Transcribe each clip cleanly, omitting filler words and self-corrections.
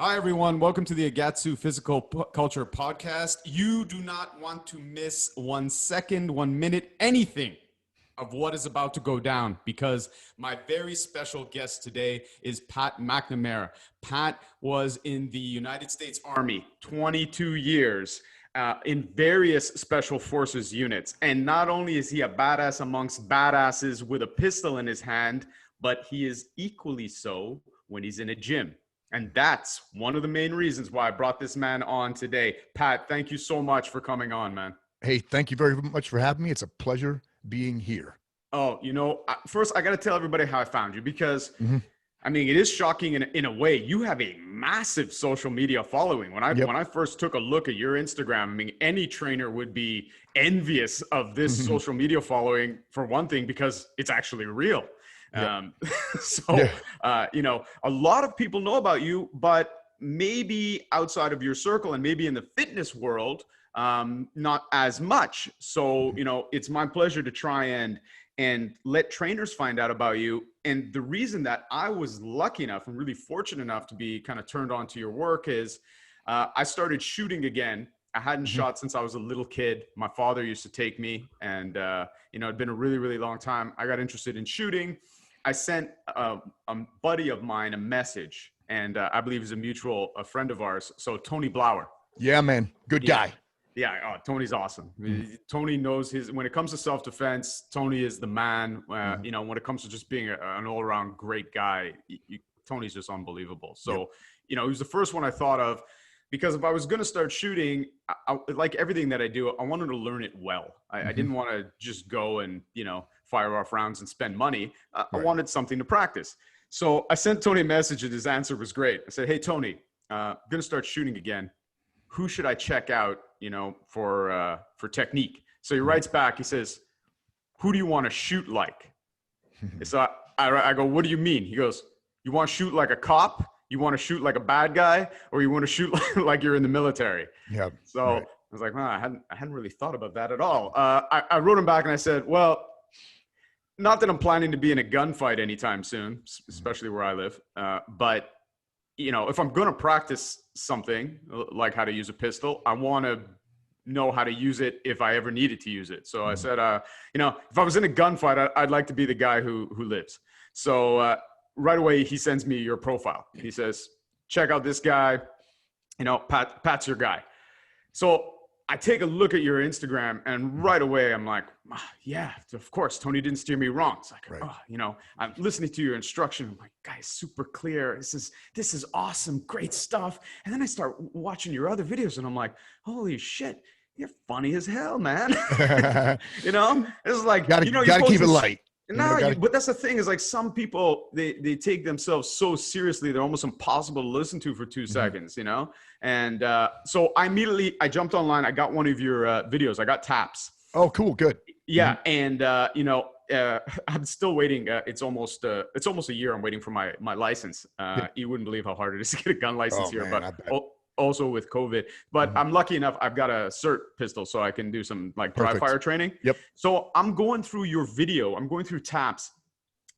Hi, everyone. Welcome to the Agatsu Physical Culture Podcast. You do not want to miss 1 second, 1 minute, anything of what is about to go down because my very special guest today is Pat McNamara. Pat was in the United States Army 22 years in various special forces units. And not only is he a badass amongst badasses with a pistol in his hand, but he is equally so when he's in a gym. And that's one of the main reasons why I brought this man on today. Pat, thank you so much for coming on, man. Hey, thank you very much for having me. It's a pleasure being here. Oh, first I got to tell everybody how I found you because, I mean, it is shocking in a way. You have a massive social media following. When I first took a look at your Instagram, I mean, any trainer would be envious of this social media following, for one thing, because it's actually real. A lot of people know about you, but maybe outside of your circle and maybe in the fitness world, not as much. So, it's my pleasure to try and let trainers find out about you. And the reason that I was lucky enough and really fortunate enough to be kind of turned on to your work is I started shooting again. I hadn't shot since I was a little kid. My father used to take me and, it'd been a really, really long time. I got interested in shooting. I sent a buddy of mine a message, and I believe he's a friend of ours. So Tony Blauer. Yeah, man. Good guy. Yeah. Tony's awesome. Tony knows when it comes to self-defense, Tony is the man. When it comes to just being an all-around great guy, Tony's just unbelievable. So, he was the first one I thought of because if I was going to start shooting, like everything that I do, I wanted to learn it well. I didn't want to just go and, fire off rounds and spend money. I wanted something to practice. So I sent Tony a message and his answer was great. I said, "Hey, Tony, I'm going to start shooting again. Who should I check out, for technique?" So he writes back, he says, "Who do you want to shoot like?" So I go, "What do you mean?" He goes, "You want to shoot like a cop? You want to shoot like a bad guy? Or you want to shoot like you're in the military?" Yeah. So I was like, "Well, I hadn't really thought about that at all." I wrote him back and I said, "Well, not that I'm planning to be in a gunfight anytime soon, especially where I live. But, if I'm going to practice something like how to use a pistol, I want to know how to use it if I ever needed to use it." So I said, if I was in a gunfight, I'd like to be the guy who lives. So right away, he sends me your profile. He says, "Check out this guy. Pat's your guy." So I take a look at your Instagram and right away I'm like, yeah, of course, Tony didn't steer me wrong. It's like, I'm listening to your instruction. I'm like, guys, super clear. This is awesome. Great stuff. And then I start watching your other videos and I'm like, holy shit, you're funny as hell, man. It's like, gotta keep it light. No, but that's the thing is like some people, they take themselves so seriously, they're almost impossible to listen to for 2 seconds, And so I jumped online. I got one of your videos. I got taps. Oh, cool. Good. Yeah. And, I'm still waiting. It's almost a year. I'm waiting for my license. You wouldn't believe how hard it is to get a gun license here, but also with COVID, but I'm lucky enough. I've got a cert pistol, so I can do some like dry fire training. Yep. So I'm going through your video. I'm going through taps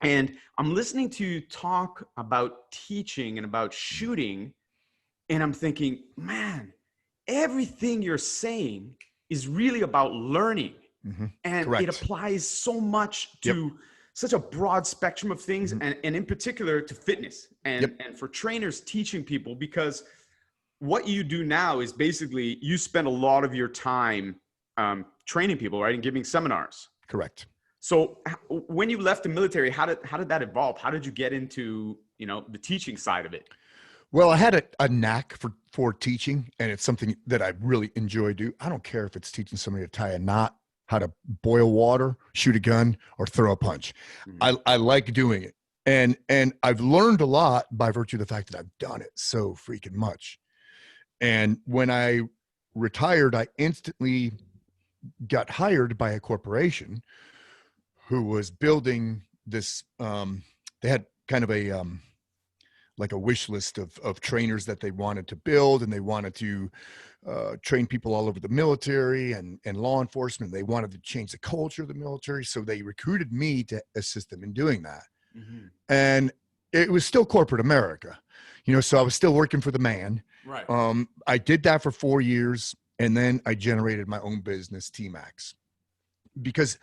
and I'm listening to you talk about teaching and about shooting. And I'm thinking, man, everything you're saying is really about learning. And Correct. It applies so much to such a broad spectrum of things and in particular to fitness and for trainers teaching people, because what you do now is basically you spend a lot of your time training people, right? And giving seminars. Correct. So when you left the military, how did that evolve? How did you get into, the teaching side of it? Well, I had a knack for teaching, and it's something that I really enjoy do. I don't care if it's teaching somebody to tie a knot, how to boil water, shoot a gun, or throw a punch. I like doing it. And I've learned a lot by virtue of the fact that I've done it so freaking much. And when I retired, I instantly got hired by a corporation who was building this. They had kind of a like a wish list of trainers that they wanted to build, and they wanted to train people all over the military and law enforcement. They wanted to change the culture of the military. So they recruited me to assist them in doing that. And it was still corporate America. So I was still working for the man. Right. I did that for 4 years, and then I generated my own business, T-Max, because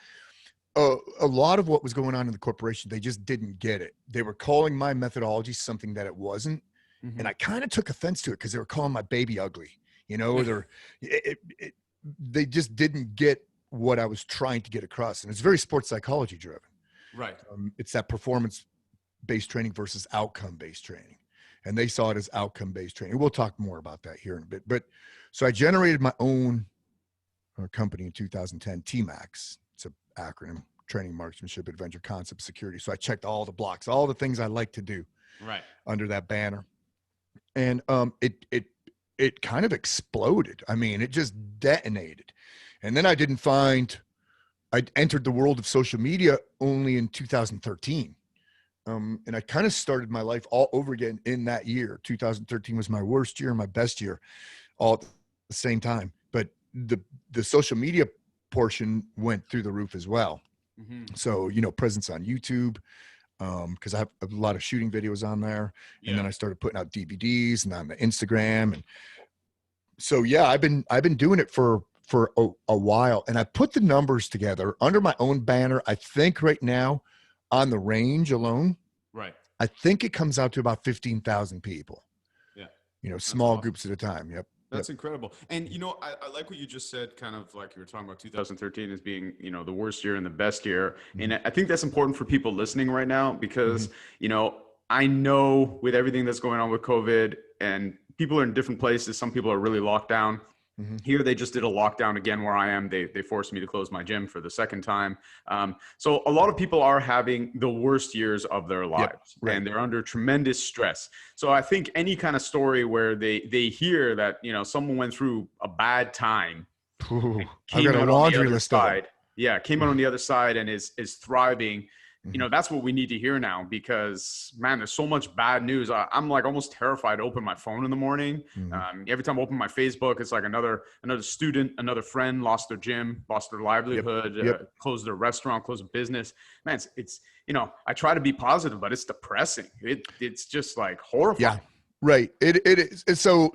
a lot of what was going on in the corporation, they just didn't get it. They were calling my methodology something that it wasn't. And I kind of took offense to it because they were calling my baby ugly, they just didn't get what I was trying to get across. And it's very sports psychology driven. Right. It's that performance-based training versus outcome-based training. And they saw it as outcome-based training. We'll talk more about that here in a bit. But so I generated my own company in 2010, T-Max. It's an acronym: training, marksmanship, adventure, concept, security. So I checked all the blocks, all the things I like to do under that banner. And it kind of exploded. I mean, it just detonated. And then I entered the world of social media only in 2013. And I kind of started my life all over again in that year. 2013 was my worst year and my best year all at the same time. But the social media portion went through the roof as well. So, presence on YouTube, because I have a lot of shooting videos on there. And then I started putting out DVDs and on the Instagram. And so, I've been doing it for a while. And I put the numbers together under my own banner. I think right now on the range alone, I think it comes out to about 15,000 people. Small groups at a time. Yep. That's incredible. And, I like what you just said, kind of like you were talking about 2013 as being, the worst year and the best year. And I think that's important for people listening right now because, I know with everything that's going on with COVID and people are in different places, some people are really locked down. Here, they just did a lockdown again where I am. They forced me to close my gym for the second time. So a lot of people are having the worst years of their lives and they're under tremendous stress. So I think any kind of story where they hear that, someone went through a bad time, I've got a laundry list of them. Came out on the other side and is thriving. That's what we need to hear now because, man, there's so much bad news. I'm like almost terrified to open my phone in the morning. Every time I open my Facebook, it's like another student, another friend lost their gym, lost their livelihood, closed their restaurant, closed a business. Man, it's I try to be positive, but it's depressing. It's just like horrifying. Yeah. Right. It is. And so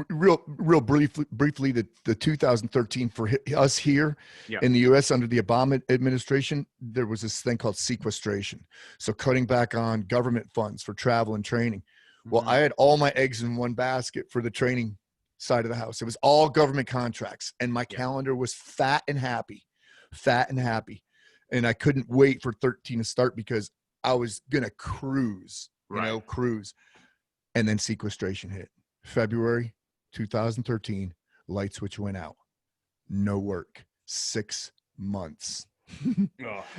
real briefly, the 2013 for us here in the US under the Obama administration, there was this thing called sequestration. So cutting back on government funds for travel and training. Well, I had all my eggs in one basket for the training side of the house. It was all government contracts and my calendar was fat and happy. And I couldn't wait for 13 to start because I was going to cruise, cruise. And then sequestration hit. February 2013, light switch went out. No work. 6 months.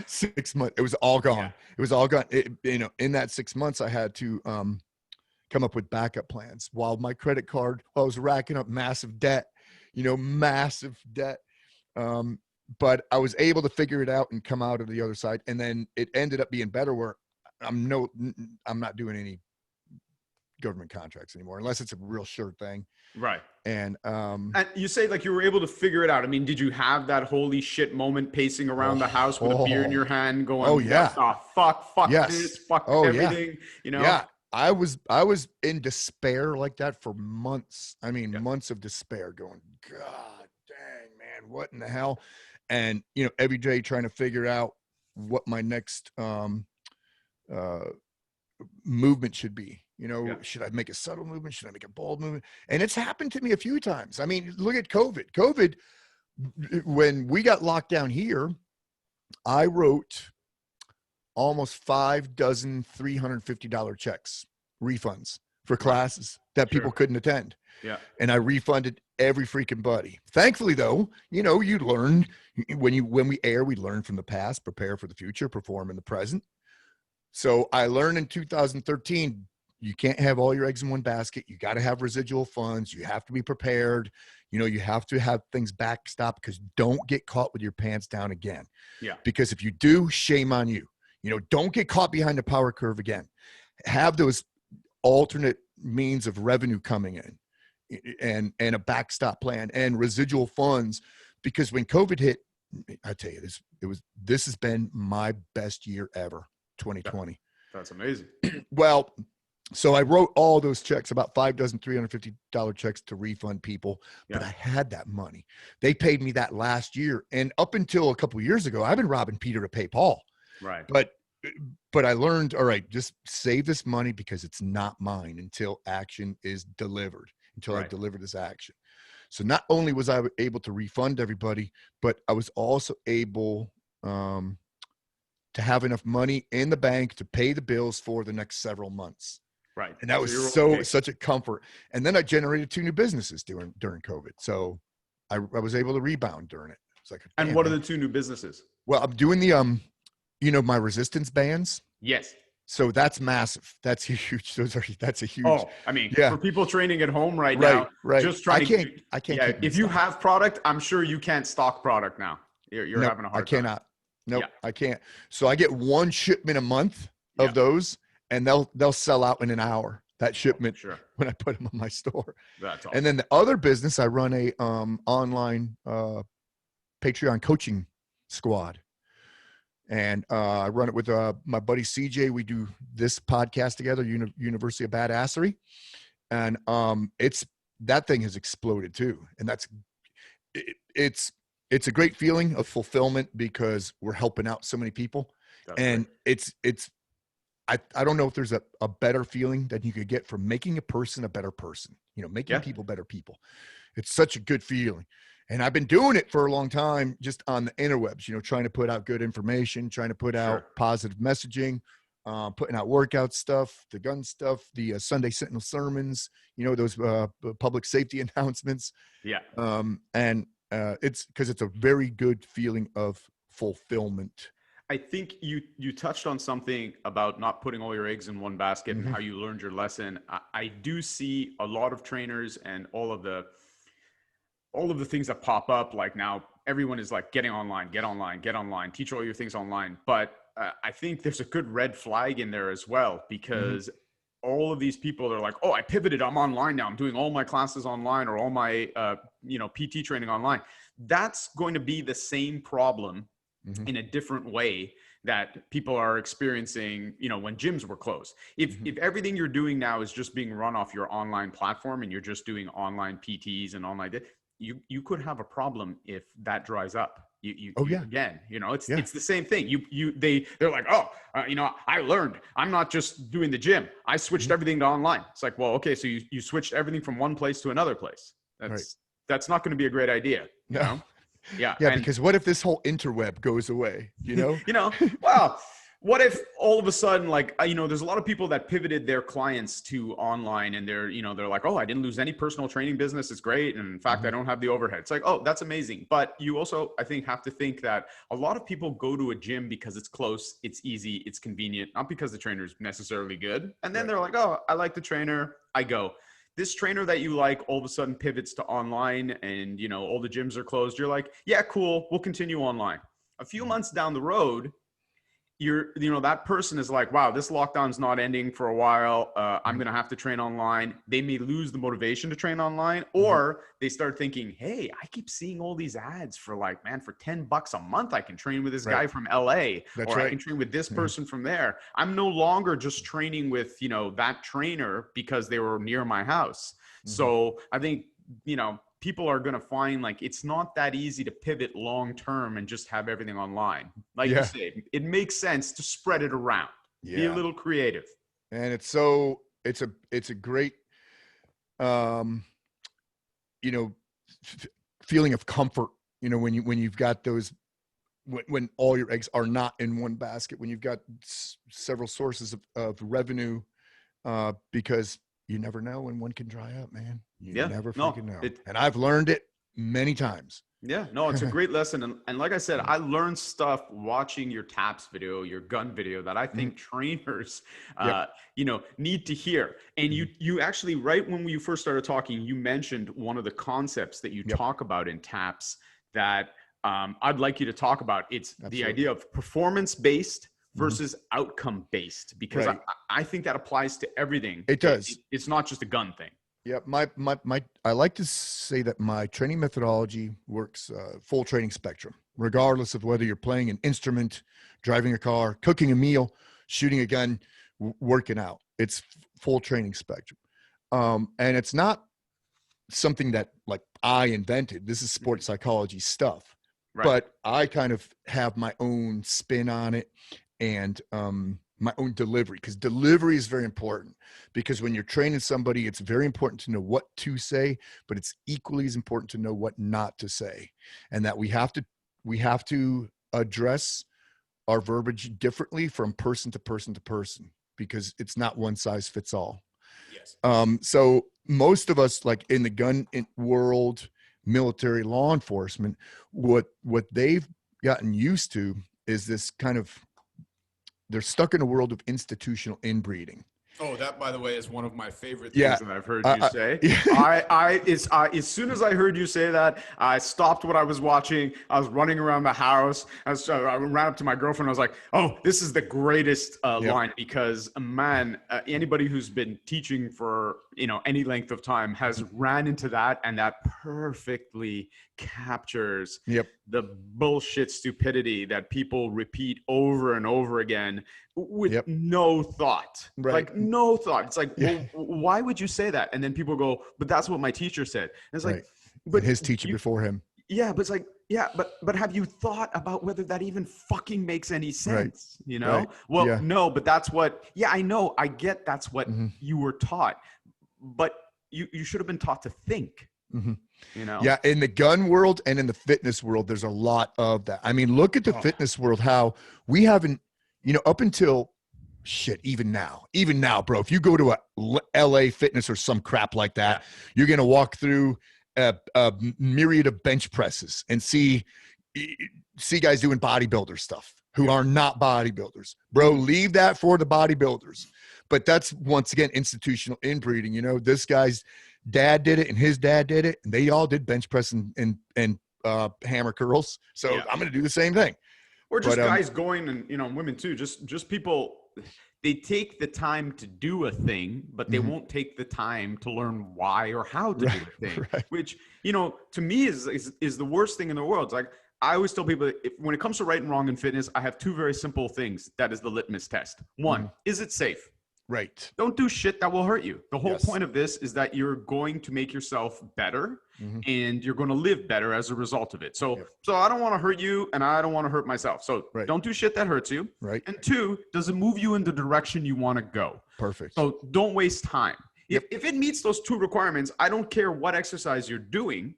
6 months. It was all gone. Yeah. It was all gone. In that 6 months, I had to come up with backup plans. While my credit card, I was racking up massive debt. But I was able to figure it out and come out of the other side. And then it ended up being better where I'm not doing any government contracts anymore unless it's a real sure thing. Right. And you say like you were able to figure it out. I mean, did you have that holy shit moment pacing around the house with a beer in your hand going, fuck this, fuck everything, Yeah. I was in despair like that for months. I mean, months of despair going, God dang, man, what in the hell? And, every day trying to figure out what my next movement should be. Should I make a subtle movement? Should I make a bold movement? And it's happened to me a few times. I mean, look at COVID. When we got locked down here, I wrote almost 5 dozen $350 checks, refunds for classes that people couldn't attend. Yeah. And I refunded every freaking buddy. Thankfully, though, you learn when we air, we learn from the past, prepare for the future, perform in the present. So I learned in 2013, you can't have all your eggs in one basket. You got to have residual funds. You have to be prepared. You have to have things backstop because don't get caught with your pants down again. Yeah. Because if you do, shame on you. Don't get caught behind the power curve again. Have those alternate means of revenue coming in and a backstop plan and residual funds. Because when COVID hit, I tell you, this has been my best year ever, 2020. That's amazing. Well, So I wrote all those checks, about 5 dozen $350 checks to refund people, but Yeah. I had that money. They paid me that last year. And up until a couple of years ago, I've been robbing Peter to pay Paul. Right. But I learned, all right, just save this money because it's not mine until action is delivered, until I Right. deliver this action. So not only was I able to refund everybody, but I was also able to have enough money in the bank to pay the bills for the next several months. Right. And that So was you're okay. such a comfort. And then I generated 2 new businesses during COVID. So I was able to rebound during it. It's like, And what are the 2 new businesses? Well, I'm doing the my resistance bands. Yes. So that's massive. That's huge. That's a huge. Oh, I mean, yeah. for people training at home right now, just trying I can't yeah, keep if you have product, I'm sure you can't stock product now. You're nope, having a hard I cannot. time. Nope, Yeah. I can't. So I get 1 shipment a month of those, and they'll sell out in an hour. That shipment, Sure. when I put them on my store. That's awesome. And then the other business, I run a online Patreon coaching squad. And I run it with my buddy CJ. We do this podcast together, University of Badassery. And that thing has exploded too. And it's a great feeling of fulfillment because we're helping out so many people. That's and great. I don't know if there's a better feeling that you could get from making a person a better person, making people better people. It's such a good feeling. And I've been doing it for a long time, just on the interwebs, trying to put out good information, trying to put out positive messaging, putting out workout stuff, the gun stuff, the Sunday Sentinel sermons, those public safety announcements. Yeah. And it's because it's a very good feeling of fulfillment. I think you touched on something about not putting all your eggs in one basket and how you learned your lesson. I do see a lot of trainers and all of the things that pop up, like now everyone is like get online, teach all your things online. But I think there's a good red flag in there as well, because all of these people are like, oh, I pivoted, I'm online now, I'm doing all my classes online, or all my PT training online. That's going to be the same problem in a different way that people are experiencing, when gyms were closed. If everything you're doing now is just being run off your online platform and you're just doing online PTs and online, you could have a problem if that dries up. Again, it's the same thing. They're like, I learned, I'm not just doing the gym, I switched everything to online. It's like, well, okay, so you switched everything from one place to another place. That's not going to be a great idea. You know? Yeah. Because what if this whole interweb goes away? Well, what if all of a sudden, there's a lot of people that pivoted their clients to online, and they're like, oh, I didn't lose any personal training business. It's great. And in fact, I don't have the overhead. It's like, oh, that's amazing. But you also, I think, have to think that a lot of people go to a gym because it's close, it's easy, it's convenient, not because the trainer is necessarily good. And then they're like, oh, I like the trainer, I go. This trainer that you like all of a sudden pivots to online, and all the gyms are closed. You're like, yeah, cool, we'll continue online. A few months down the road, that person is like, wow, this lockdown's not ending for a while. I'm going to have to train online. They may lose the motivation to train online, or they start thinking, hey, I keep seeing all these ads for for $10 a month, I can train with this guy from LA, I can train with this person from there. I'm no longer just training with, that trainer because they were near my house. So I think, people are going to find it's not that easy to pivot long-term and just have everything online. You say, it makes sense to spread it around, be a little creative. And it's a great, feeling of comfort, when you've got those, when all your eggs are not in one basket, when you've got several sources of revenue, because you never know when one can dry up, man. You never freaking know. And I've learned it many times. Yeah, no, it's a great lesson. And like I said, I learned stuff watching your TAPS video, your gun video, that I think trainers, need to hear. And you actually, right when you first started talking, you mentioned one of the concepts that you talk about in TAPS that I'd like you to talk about. It's the idea of performance-based versus outcome-based, because I think that applies to everything. It does. It's not just a gun thing. Yeah, I like to say that my training methodology works full training spectrum, regardless of whether you're playing an instrument, driving a car, cooking a meal, shooting a gun, working out. It's full training spectrum. And it's not something that like I invented. This is sports psychology stuff, Right. but I kind of have my own spin on it and my own delivery, because delivery is very important, because when you're training somebody, it's very important to know what to say, but it's equally as important to know what not to say. And that we have to address our verbiage differently from person to person to person, because it's not one size fits all. Yes. So most of us, like in the gun world, military, law enforcement, what they've gotten used to is this kind of, they're stuck in a world of institutional inbreeding. Oh, that, by the way, is one of my favorite Yeah. things that I've heard you say. As soon as I heard you say that, I stopped what I was watching. I was running around the house. I ran up to my girlfriend. I was like, "Oh, this is the greatest line," because man, anybody who's been teaching for any length of time has ran into that, and that perfectly captures the bullshit stupidity that people repeat over and over again with no thought. Right. Like no thought. It's like, well, why would you say that? And then people go, but that's what my teacher said. And it's like, but his teacher before him. Yeah, but it's like, yeah, but have you thought about whether that even fucking makes any sense? Well, no, but that's what, I know, I get that's what you were taught, but you should have been taught to think. Yeah, in the gun world and in the fitness world, there's a lot of that. I mean, look at the fitness world, how we haven't, up until even now, bro, if you go to a LA Fitness or some crap like that, you're going to walk through a myriad of bench presses and see guys doing bodybuilder stuff who are not bodybuilders. Bro, leave that for the bodybuilders. But that's, once again, institutional inbreeding. This guy's dad did it and his dad did it, and they all did bench press and hammer curls. So I'm going to do the same thing. Or just guys going, and women too, just people, they take the time to do a thing, but they won't take the time to learn why or how to do a thing, which, to me is the worst thing in the world. It's like, I always tell people, when it comes to right and wrong in fitness, I have two very simple things. That is the litmus test. One, is it safe? Right. Don't do shit that will hurt you. The whole point of this is that you're going to make yourself better and you're going to live better as a result of it. So I don't want to hurt you and I don't want to hurt myself. So don't do shit that hurts you. Right. And two, does it move you in the direction you want to go? Perfect. So don't waste time. If it meets those two requirements, I don't care what exercise you're doing.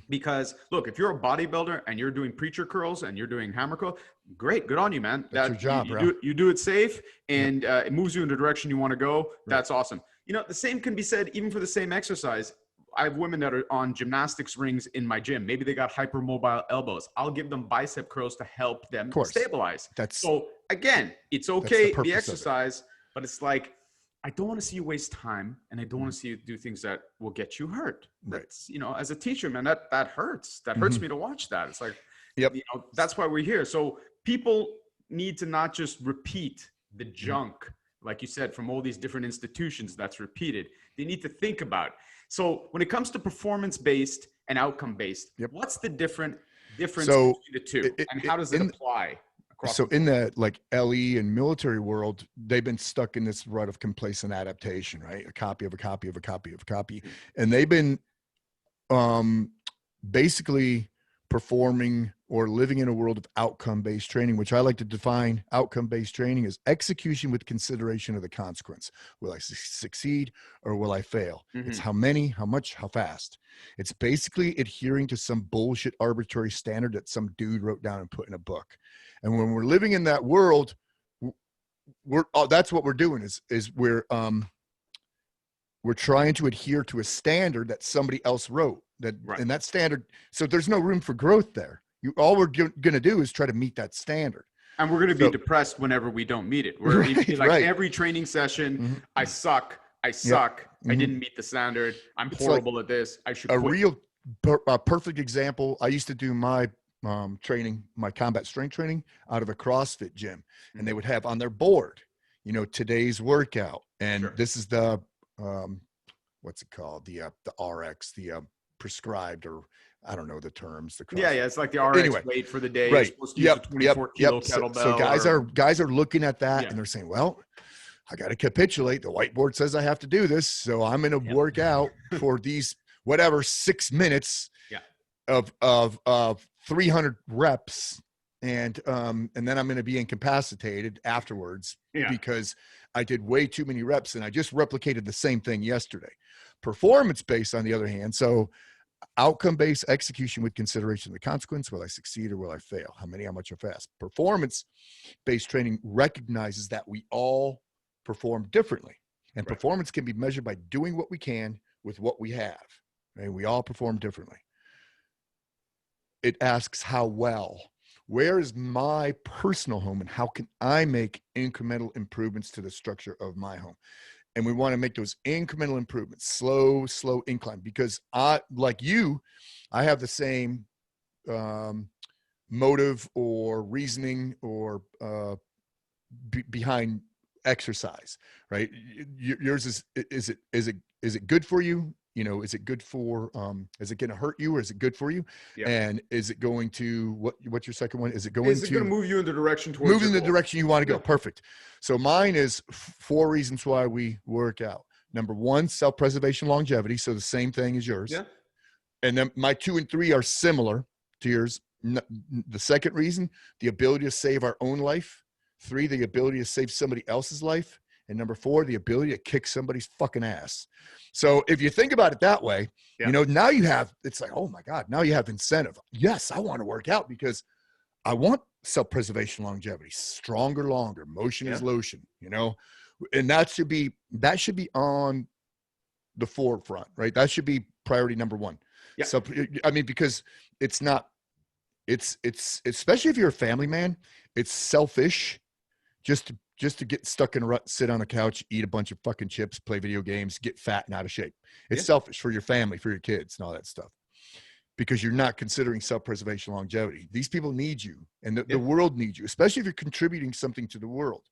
Because look, if you're a bodybuilder and you're doing preacher curls and you're doing hammer curl, great, good on you, man. That's your job, bro. You do it safe and it moves you in the direction you want to go. That's awesome. The same can be said even for the same exercise. I have women that are on gymnastics rings in my gym. Maybe they got hypermobile elbows. I'll give them bicep curls to help them stabilize. So again, it's okay, the exercise, but it's like, I don't want to see you waste time, and I don't want to see you do things that will get you hurt. That's, as a teacher, man, that hurts. That hurts me to watch that. It's like, that's why we're here. So people need to not just repeat the junk, like you said, from all these different institutions that's repeated. They need to think about it. So when it comes to performance-based and outcome-based, what's the difference between the two, and how does it apply? So in the like LE and military world, they've been stuck in this rut of complacent adaptation, right? A copy of a copy of a copy of a copy. And they've been basically performing or living in a world of outcome-based training, which I like to define outcome-based training as execution with consideration of the consequence. Will I succeed or will I fail? It's how many, how much, how fast. It's basically adhering to some bullshit arbitrary standard that some dude wrote down and put in a book. And when we're living in that world, that's what we're doing is we're trying to adhere to a standard that somebody else wrote. And that standard, so there's no room for growth there. All we're going to do is try to meet that standard. And we're going to be depressed whenever we don't meet it. We're every training session, I suck. I didn't meet the standard. I'm horrible at this. I should quit. A perfect example. I used to do my training, my combat strength training out of a CrossFit gym, and they would have on their board, today's workout. And this is the, what's it called? The RX, the prescribed, or I don't know the terms. It's like the RX weight for the day. You're supposed to use a 24 kilo kettlebell. So guys are looking at that and they're saying, well, I got to capitulate. The whiteboard says I have to do this. So I'm going to work out for these, whatever, 6 minutes of 300 reps. And then I'm going to be incapacitated afterwards because I did way too many reps, and I just replicated the same thing yesterday. Performance-based, on the other hand, so outcome-based execution with consideration of the consequence. Will I succeed or will I fail? How much, how fast? Performance-based training recognizes that we all perform differently, and performance can be measured by doing what we can with what we have. Right? We all perform differently. It asks how well. Where is my personal home, and how can I make incremental improvements to the structure of my home? And we want to make those incremental improvements, slow incline, because like you, I have the same motive or reasoning or behind exercise, right? Yours is it good for you? You know, is it good for, is it going to hurt you, or is it good for you? Yeah. And is it going to, what's your second one? Is it going to move you in the direction towards move in the direction you want to go? Perfect. So mine is 4 reasons why we work out. Number 1, self-preservation, longevity. So the same thing as yours. Yeah. And then my 2 and 3 are similar to yours. The second reason, the ability to save our own life. 3, the ability to save somebody else's life. And number 4, the ability to kick somebody's fucking ass. So if you think about it that way, you know, now you have, it's like, oh my God, now you have incentive. Yes, I want to work out because I want self-preservation, longevity, stronger, longer, motion is lotion, you know, and that should be on the forefront, right? That should be priority number 1. Yeah. So, I mean, because it's especially if you're a family man, it's selfish just to get stuck in a rut, sit on a couch, eat a bunch of fucking chips, play video games, get fat and out of shape. It's selfish for your family, for your kids and all that stuff, because you're not considering self-preservation, longevity. These people need you, and the world needs you, especially if you're contributing something to the world.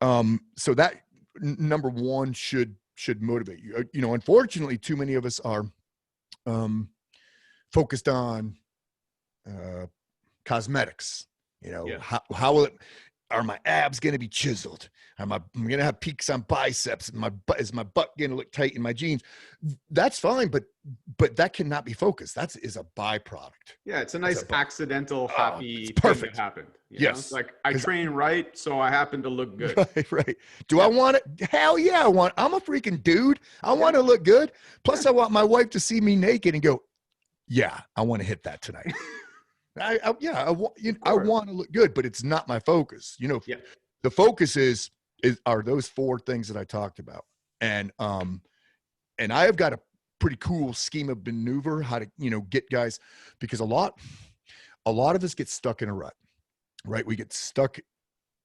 So that number 1 should motivate you. You know, unfortunately, too many of us are focused on cosmetics. You know, how will it, are my abs going to be chiseled? I'm going to have peaks on biceps. Is my butt going to look tight in my jeans? That's fine, but that cannot be focused. That is a byproduct. Yeah, it's a nice accidental happy thing perfect. that happened. Yes. It's like I train right, so I happen to look good. Right. Do I want it? Hell yeah, I'm a freaking dude. I want to look good. Plus, I want my wife to see me naked and go, yeah, I want to hit that tonight. I want to look good, but it's not my focus. You know, the focus are those 4 things that I talked about. And I have got a pretty cool scheme of maneuver, how to, you know, get guys, because a lot of us get stuck in a rut, right? We get stuck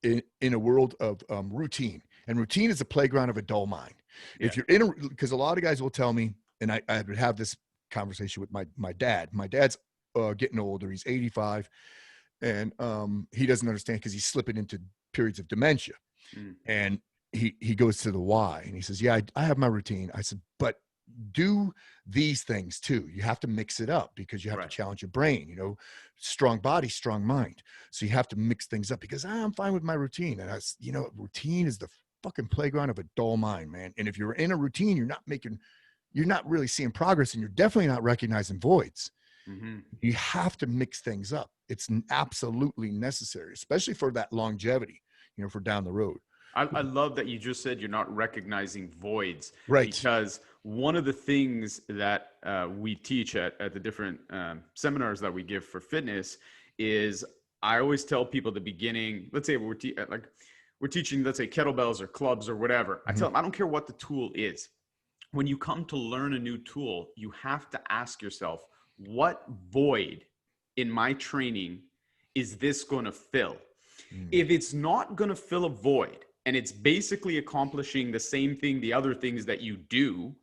in a world of routine, and routine is a playground of a dull mind. If you're because a lot of guys will tell me, and I would have this conversation with my dad. My dad's getting older. He's 85, and he doesn't understand because he's slipping into periods of dementia. And he goes to the why, and he says, yeah, I have my routine. I said, but do these things too. You have to mix it up, because you have to challenge your brain, you know, strong body, strong mind. So you have to mix things up, because I'm fine with my routine. And you know, routine is the fucking playground of a dull mind, man. And if you're in a routine, you're not really seeing progress, and you're definitely not recognizing voids. You have to mix things up. It's absolutely necessary, especially for that longevity, you know, for down the road. I love that you just said you're not recognizing voids, right? Because one of the things that we teach at the different seminars that we give for fitness is, I always tell people at the beginning, let's say we're teaching, let's say kettlebells or clubs or whatever. I tell them, I don't care what the tool is. When you come to learn a new tool, you have to ask yourself, what void in my training is this going to fill? If it's not going to fill a void, and it's basically accomplishing the same thing, the other things that you do,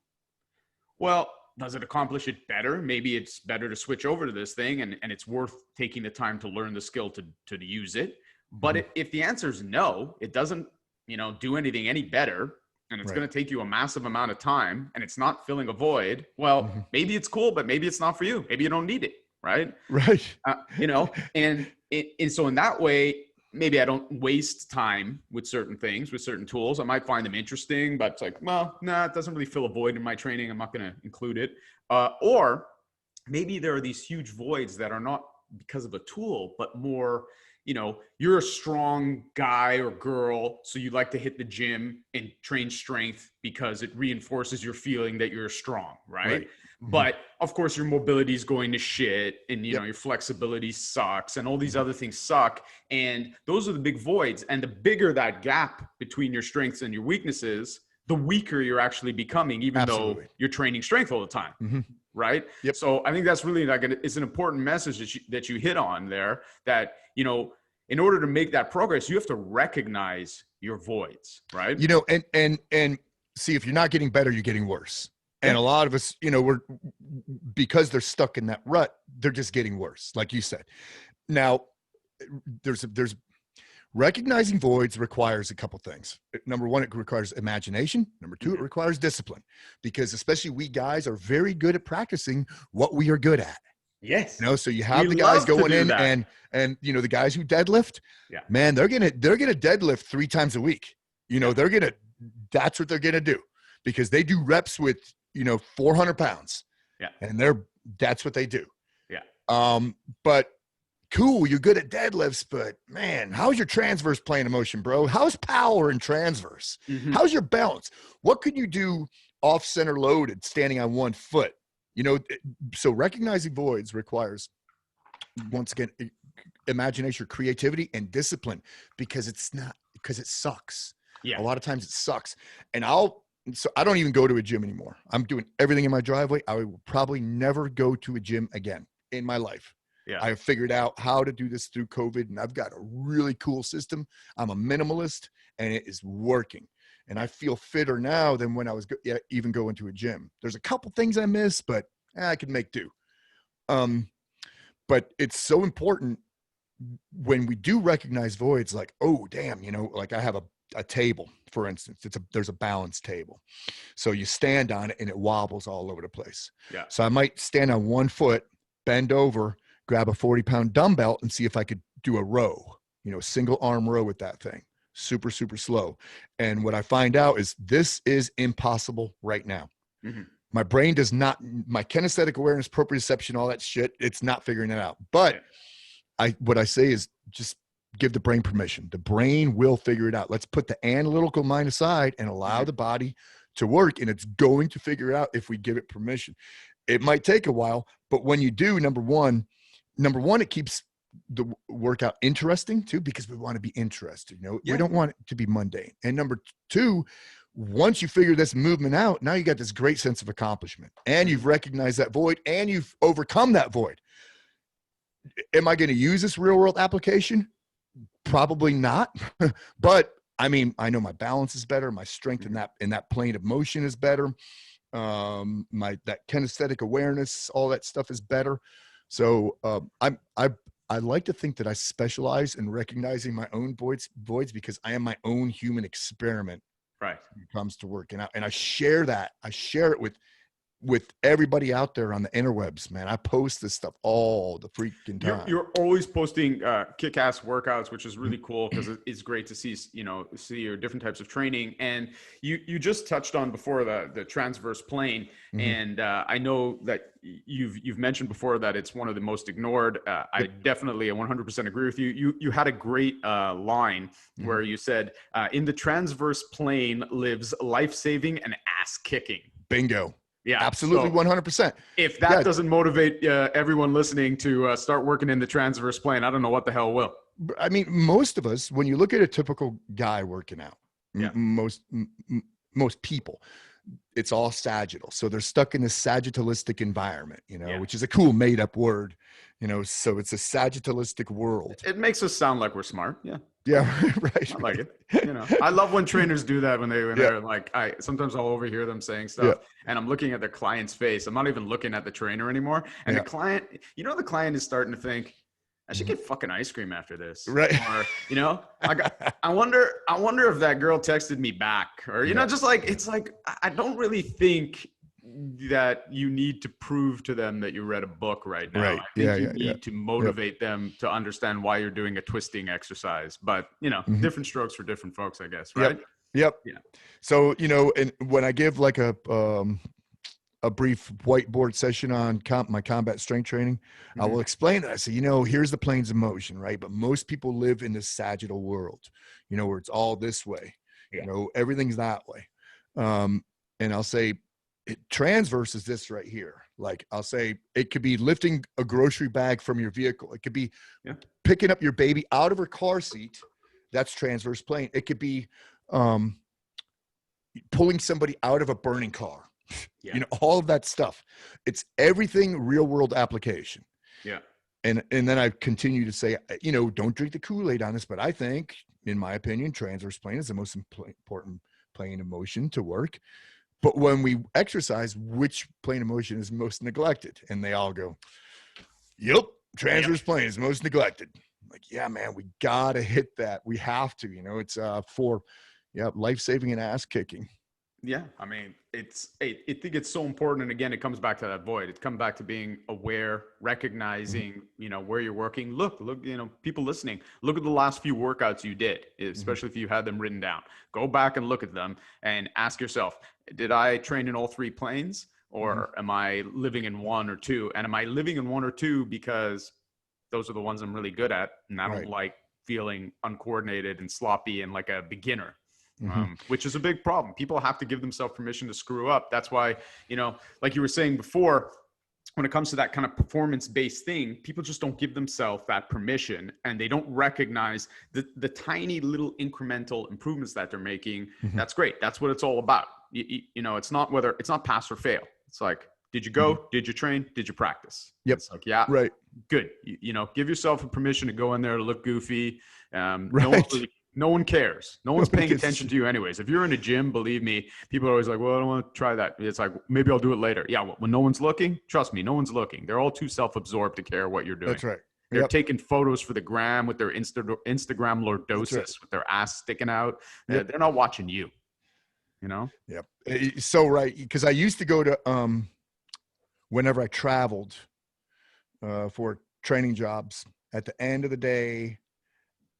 well, does it accomplish it better? Maybe it's better to switch over to this thing, and it's worth taking the time to learn the skill to use it. But if the answer is no, it doesn't, you know, do anything any better, and it's going to take you a massive amount of time, and it's not filling a void, well, maybe it's cool, but maybe it's not for you. Maybe you don't need it. Right. Right. You know, and so in that way, maybe I don't waste time with certain things, with certain tools. I might find them interesting, but it's like, well, nah, it doesn't really fill a void in my training. I'm not going to include it. Or maybe there are these huge voids that are not because of a tool, but more, you're a strong guy or girl, so you like to hit the gym and train strength because it reinforces your feeling that you're strong, right? Mm-hmm. But of course your mobility is going to shit, and your flexibility sucks, and all these other things suck, and those are the big voids. And the bigger that gap between your strengths and your weaknesses, the weaker you're actually becoming, even though you're training strength all the time. Mm-hmm. Right. Yep. So I think that's really it's an important message that you hit on there, that, in order to make that progress, you have to recognize your voids, right? And see, if you're not getting better, you're getting worse. And a lot of us, because they're stuck in that rut, they're just getting worse. Like you said, now there's recognizing voids requires a couple things. Number one, it requires imagination. Number two, it requires discipline, because especially we guys are very good at practicing what we are good at. Yes. So you have the guys going in that. and the guys who deadlift, man, they're going to deadlift 3 times a week. That's what they're going to do, because they do reps with, 400 pounds. Yeah. And that's what they do. Yeah. But cool, you're good at deadlifts, but man, how's your transverse plane of motion, bro? How's power in transverse? Mm-hmm. How's your balance? What could you do off center loaded, standing on one foot? So recognizing voids requires, once again, imagination, creativity, and discipline, because it sucks. Yeah. A lot of times it sucks. And I don't even go to a gym anymore. I'm doing everything in my driveway. I will probably never go to a gym again in my life. Yeah. I've figured out how to do this through COVID, and I've got a really cool system. I'm a minimalist, and it is working. And I feel fitter now than when I was even going to a gym. There's a couple things I miss, but I could make do. But it's so important when we do recognize voids, like, oh, damn, like I have a table, for instance. There's a balance table. So you stand on it, and it wobbles all over the place. Yeah. So I might stand on one foot, bend over, grab a 40-pound dumbbell, and see if I could do a row, single arm row with that thing. Super, super slow. And what I find out is this is impossible right now. Mm-hmm. My brain does not, my kinesthetic awareness, proprioception, all that shit, it's not figuring it out. But what I say is just give the brain permission. The brain will figure it out. Let's put the analytical mind aside and allow the body to work, and it's going to figure it out if we give it permission. It might take a while, but when you do, number one, it keeps the workout interesting too, because we want to be interested. We don't want it to be mundane. And number two, once you figure this movement out, now you got this great sense of accomplishment, and you've recognized that void, and you've overcome that void. Am I going to use this real world application? Probably not. But I mean, I know my balance is better. My strength in that plane of motion is better. That kinesthetic awareness, all that stuff is better. So I like to think that I specialize in recognizing my own voids, because I am my own human experiment. Right. When it comes to working out. And I share that. I share it with everybody out there on the interwebs, man. I post this stuff all the freaking time. You're always posting kick-ass workouts, which is really cool, because it's great to see your different types of training. And you just touched on before the transverse plane. Mm-hmm. And I know that you've mentioned before that it's one of the most ignored. I definitely 100% agree with you. You had a great line where you said, in the transverse plane lives life-saving and ass-kicking. Bingo. Yeah, absolutely. So 100%. If that doesn't motivate everyone listening to start working in the transverse plane, I don't know what the hell will. I mean, most of us, when you look at a typical guy working out, most people, it's all sagittal. So they're stuck in this sagittalistic environment, which is a cool made up word, so it's a sagittalistic world. It makes us sound like we're smart. Yeah. Yeah. Right. I like it. I love when trainers do that when they're like, sometimes I'll overhear them saying stuff and I'm looking at their client's face. I'm not even looking at the trainer anymore. And the client, the client is starting to think, I should get fucking ice cream after this. Right. Or, I wonder if that girl texted me back, or, just like, it's like, I don't really think that you need to prove to them that you read a book right now. Right. I think Yeah. you Yeah. need to motivate them to understand why you're doing a twisting exercise. But, different strokes for different folks, I guess, right? Yep. Yeah. So, and when I give like a brief whiteboard session on my combat strength training, I will explain that. I say, here's the planes of motion, right? But most people live in this sagittal world, where it's all this way, everything's that way. And I'll say transverse is this right here. Like I'll say it could be lifting a grocery bag from your vehicle. It could be picking up your baby out of her car seat. That's transverse plane. It could be pulling somebody out of a burning car. All of that stuff. It's everything real world application. Yeah. And then I continue to say, don't drink the Kool-Aid on this, but I think, in my opinion, transverse plane is the most important plane of motion to work. But when we exercise, which plane of motion is most neglected? And they all go, yep, transverse plane is most neglected. I'm like, yeah, man, we got to hit that. We have to, it's for life-saving and ass kicking. Yeah. I mean, I think it's so important. And again, it comes back to that void. It comes back to being aware, recognizing, where you're working. Look, people listening, look at the last few workouts you did, especially if you had them written down. Go back and look at them and ask yourself, did I train in all three planes, or am I living in one or two? And am I living in one or two because those are the ones I'm really good at, and I don't like feeling uncoordinated and sloppy and like a beginner? Which is a big problem. People have to give themselves permission to screw up. That's why, like you were saying before, when it comes to that kind of performance-based thing, people just don't give themselves that permission, and they don't recognize the tiny little incremental improvements that they're making. That's great. That's what it's all about. It's not pass or fail. It's like, did you go? Did you train? Did you practice? Yep. It's like, yeah, right. Good. Give yourself a permission to go in there to look goofy. Right. No one cares. No one's paying attention to you anyways. If you're in a gym, believe me, people are always like, well, I don't want to try that. It's like, maybe I'll do it later. Yeah. Well, when no one's looking, trust me, no one's looking. They're all too self-absorbed to care what you're doing. That's right. They're taking photos for the gram with their Instagram lordosis, with their ass sticking out. They're not watching you, Yep. So, right. Because I used to go to, whenever I traveled for training jobs, at the end of the day,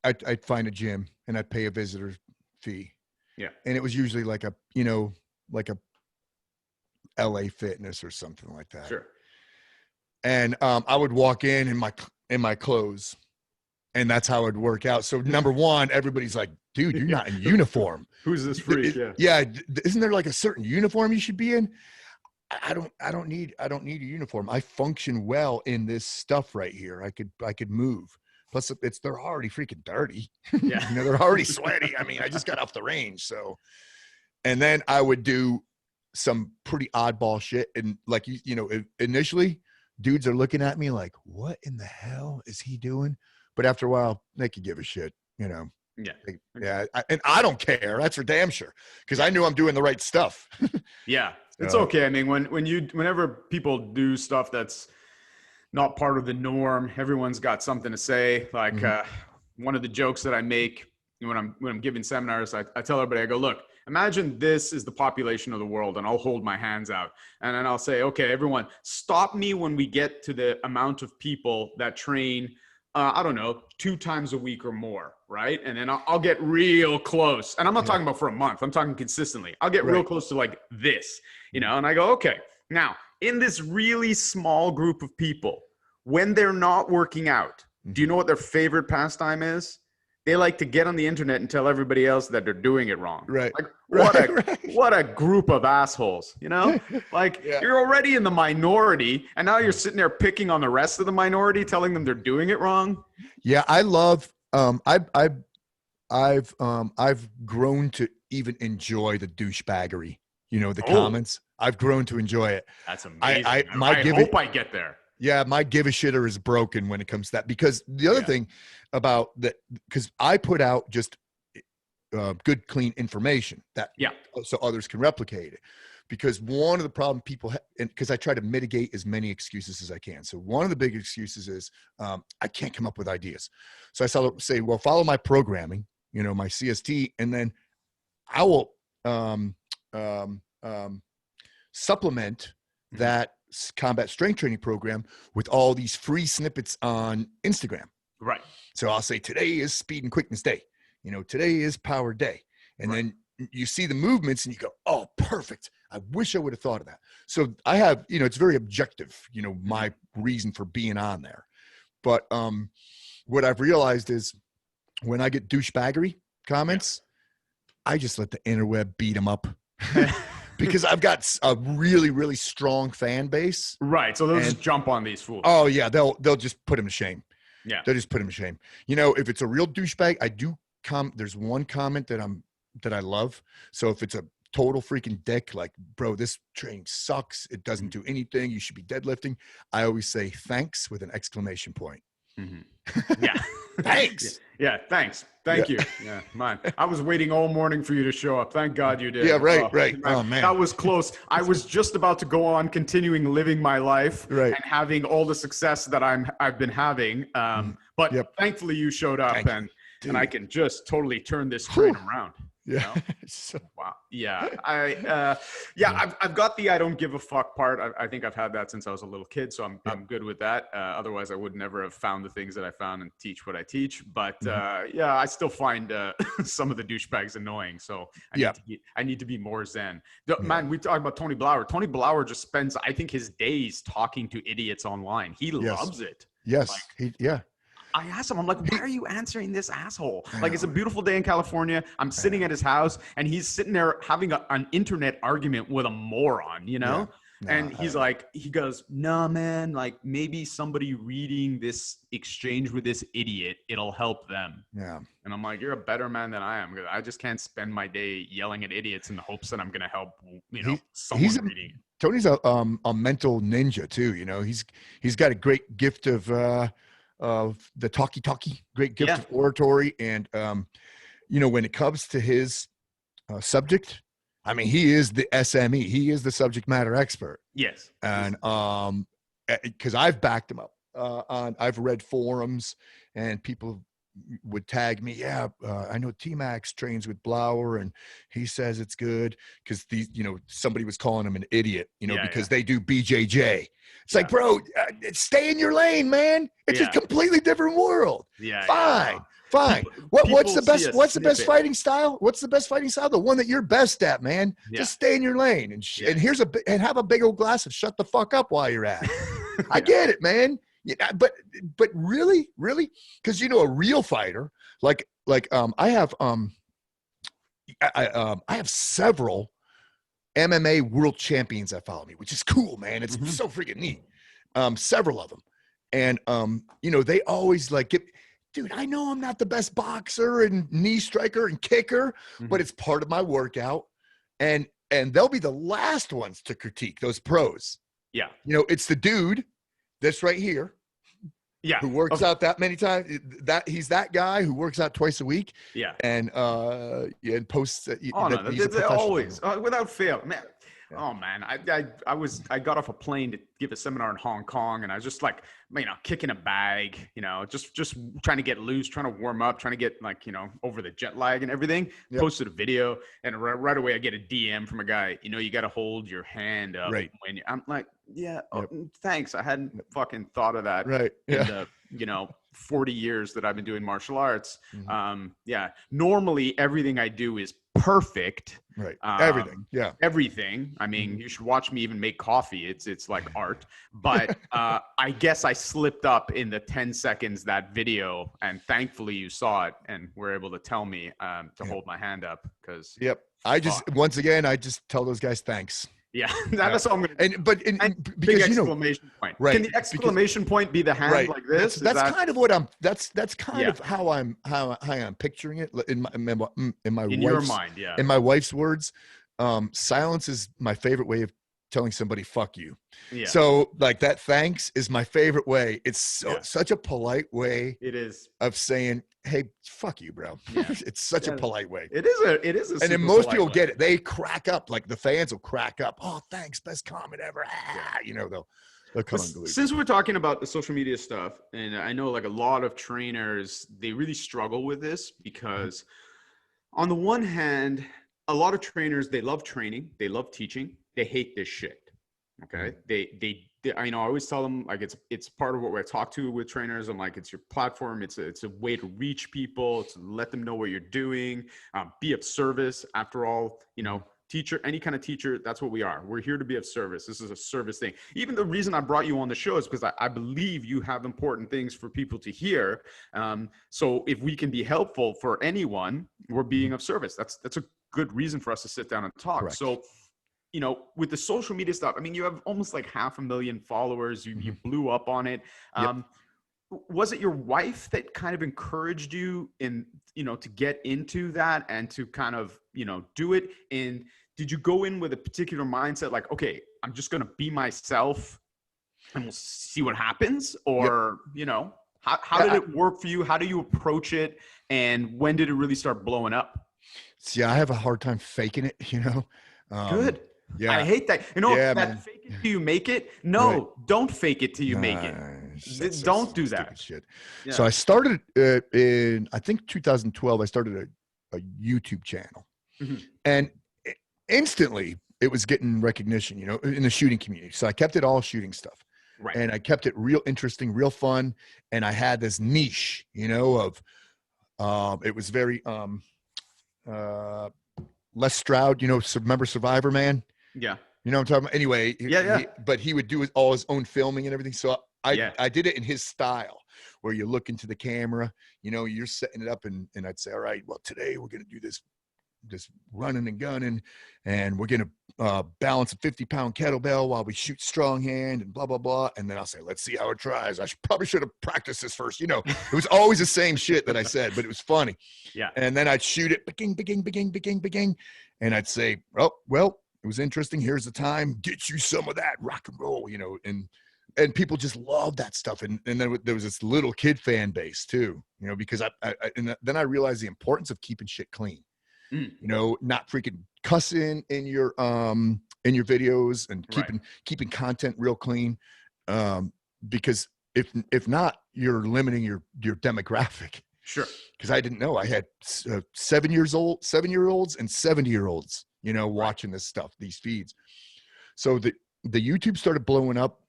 I'd find a gym and I'd pay a visitor fee. Yeah. And it was usually like a LA Fitness or something like that. Sure. And I would walk in my clothes, and that's how it'd work out. So number one, everybody's like, dude, you're not in uniform. Who's this freak? Yeah. Isn't there like a certain uniform you should be in? I don't need a uniform. I function well in this stuff right here. I could move. Plus, they're already freaking dirty. Yeah. They're already sweaty. I mean, I just got off the range. So, and then I would do some pretty oddball shit. And like, initially dudes are looking at me like, what in the hell is he doing? But after a while, they could give a shit, Yeah. And I don't care. That's for damn sure. Cause I knew I'm doing the right stuff. Yeah. It's okay. I mean, whenever people do stuff that's not part of the norm, everyone's got something to say. Like one of the jokes that I make when I'm giving seminars, I tell everybody, I go, look, imagine this is the population of the world, and I'll hold my hands out. And then I'll say, okay, everyone, stop me when we get to the amount of people that train, 2 times a week or more, right? And then I'll get real close. And I'm not talking about for a month. I'm talking consistently. I'll get real close to like this, and I go, okay, now in this really small group of people, when they're not working out, do you know what their favorite pastime is? They like to get on the internet and tell everybody else that they're doing it wrong. Right. Like, what a group of assholes, Like you're already in the minority, and now you're sitting there picking on the rest of the minority, telling them they're doing it wrong. Yeah, I love. I've grown to even enjoy the douchebaggery. The comments. I've grown to enjoy it. That's amazing. I hope I get there. Yeah, my give a shitter is broken when it comes to that, because the other thing about that, because I put out just good, clean information that so others can replicate it. Because one of the problem people and because I try to mitigate as many excuses as I can. So one of the big excuses is I can't come up with ideas. So I say, well, follow my programming, my CST, and then I will supplement that combat strength training program with all these free snippets on Instagram. Right. So I'll say, today is speed and quickness day. You know, today is power day. And then you see the movements and you go, oh, perfect. I wish I would have thought of that. So I have, you know, it's very objective, you know, my reason for being on there. But what I've realized is when I get douchebaggery comments, I just let the interweb beat them up. Because I've got a really, really strong fan base. Right. So they'll just jump on these fools. Oh yeah. They'll just put him to shame. Yeah. They'll just put him to shame. You know, if it's a real douchebag, I do there's one comment that I love. So if it's a total freaking dick, like, bro, this training sucks. It doesn't do anything. You should be deadlifting. I always say thanks with an exclamation point. Yeah. Thanks. Yeah. Thanks. Thank you. Yeah. Mine. I was waiting all morning for you to show up. Thank God you did. Yeah. Right. Oh, right. Man, oh man. that was close. I was just about to go on continuing living my life and having all the success that I've been having. But thankfully you showed up and I can just totally turn this train around. Yeah. You know? Wow. Yeah. I've got the I don't give a fuck part. I think I've had that since I was a little kid. So I'm good with that. Otherwise I would never have found the things that I found and teach what I teach. But I still find some of the douchebags annoying. So I need to be more zen. Man, we talked about Tony Blauer. Tony Blauer just spends, I think, his days talking to idiots online. He loves it. Yes. I asked him, I'm like, why are you answering this asshole? Like, it's a beautiful day in California. I'm sitting at his house and he's sitting there having an internet argument with a moron, you know? And he's like, he goes, no, man, like maybe somebody reading this exchange with this idiot, it'll help them. Yeah. And I'm like, you're a better man than I am. I just can't spend my day yelling at idiots in the hopes that I'm going to help, you know, someone reading it. Tony's a mental ninja too. You know, he's got a great gift of the talkie, great gift of oratory. And, you know, when it comes to his subject, I mean, he is the SME. He is the subject matter expert. Yes. And because I've backed him up I've read forums and people would tag me. Yeah, I know T-Max trains with Blauer and he says it's good because these, you know, somebody was calling him an idiot, you know, because they do BJJ. It's like, bro, stay in your lane, man. It's a completely different world. Fine. What's the best fighting style? What's the best fighting style? The one that you're best at, man. Just stay in your lane and have a big old glass of shut the fuck up while you're at it. I get it, man. Yeah, but really, because you know a real fighter I have several MMA world champions that follow me, which is cool, man. It's so freaking neat. Several of them, and you know they always dude, I know I'm not the best boxer and knee striker and kicker, but it's part of my workout, and they'll be the last ones to critique those pros. Yeah, you know it's the dude that's right here. Yeah. Who works out that many times. He's that guy who works out twice a week. Yeah. And posts that he's always without fail. Man. Yeah. Oh man, I got off a plane to give a seminar in Hong Kong, and I was just like, you know, kicking a bag, you know, just trying to get loose, trying to warm up, trying to get over the jet lag and everything. Yep. Posted a video, and right away I get a DM from a guy. You know, you got to hold your hand up when I'm like, thanks. I hadn't fucking thought of that. Right. Yeah. In the 40 years that I've been doing martial arts. Normally everything I do is perfect. Right. Everything. I mean, you should watch me even make coffee. It's like art. But I guess I slipped up in the 10 seconds that video, and thankfully you saw it and were able to tell me to hold my hand up because. Yep. I just tell those guys thanks. Yeah, that's all I'm gonna do. Because big exclamation point. Right. Can the exclamation point be the hand like this? That's kind of what I'm. That's kind of how I'm picturing it in my your mind. Yeah. In my wife's words, silence is my favorite way of telling somebody "fuck you." Yeah. So like that thanks is my favorite way. It's such a polite way. It is of saying, "Hey, fuck you, bro." Yeah. It's such a polite way. It is. And then most people get it. They crack up. Like the fans will crack up. Oh, thanks, best comment ever. You know, they'll come unglued. Since we're talking about the social media stuff, and I know like a lot of trainers, they really struggle with this because on the one hand, a lot of trainers, they love training, they love teaching, they hate this shit. Okay. They I always tell them, like, it's part of what I talk to with trainers. I'm like, it's your platform. It's a way to reach people, to let them know what you're doing, be of service. After all, teacher, any kind of teacher, that's what we are. We're here to be of service. This is a service thing. Even the reason I brought you on the show is because I believe you have important things for people to hear. So if we can be helpful for anyone, we're being of service. That's a good reason for us to sit down and talk. Correct. So, with the social media stuff, I mean, you have almost like 500,000 followers. You blew up on it. Yep. Was it your wife that kind of encouraged you in, to get into that and to kind of, do it? And did you go in with a particular mindset, like, okay, I'm just going to be myself and we'll see what happens? Or, how did it work for you? How do you approach it? And when did it really start blowing up? See, I have a hard time faking it, Good. Yeah. I hate that. That fake it till you make it. No, right. Don't fake it till you make it. Don't do that. Shit. Yeah. So I started in, I think 2012, I started a YouTube channel, and instantly it was getting recognition, in the shooting community. So I kept it all shooting stuff. Right. And I kept it real interesting, real fun. And I had this niche, of, it was very, Les Stroud, remember Survivor Man? Yeah. You know what I'm talking about? Anyway, but he would do all his own filming and everything. So I did it in his style, where you look into the camera, you're setting it up, and I'd say, all right, well, today we're going to do this running and gunning, and we're going to balance a 50-pound kettlebell while we shoot strong hand and blah, blah, blah. And then I'll say, let's see how it tries. I probably should have practiced this first. It was always the same shit that I said, but it was funny. Yeah. And then I'd shoot it, beging. And I'd say, oh, well, it was interesting. Here's the time. Get you some of that rock and roll, and people just love that stuff. And then there was this little kid fan base too, because and then I realized the importance of keeping shit clean. Not freaking cussing in your videos, and keeping content real clean. Because if not, you're limiting your demographic. Sure. Because I didn't know I had 7-year-olds and 70-year-olds, watching this stuff, these feeds. So the YouTube started blowing up,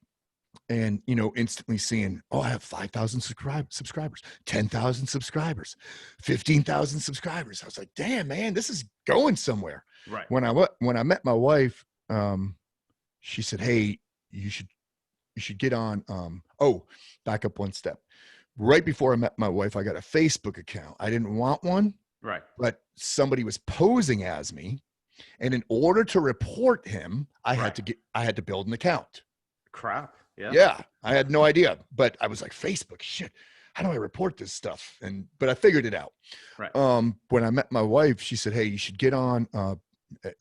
and instantly seeing, oh, I have 5,000 subscribers, 10,000 subscribers, 15,000 subscribers. I was like, damn, man, this is going somewhere. Right. When I met my wife, she said, hey, you should get on. Back up one step. Right before I met my wife, I got a Facebook account. I didn't want one. Right. But somebody was posing as me, and in order to report him, I had to build an account. Crap. Yeah. I had no idea, but I was like, Facebook, shit, how do I report this stuff? But I figured it out. Right. When I met my wife, she said, hey, you should get on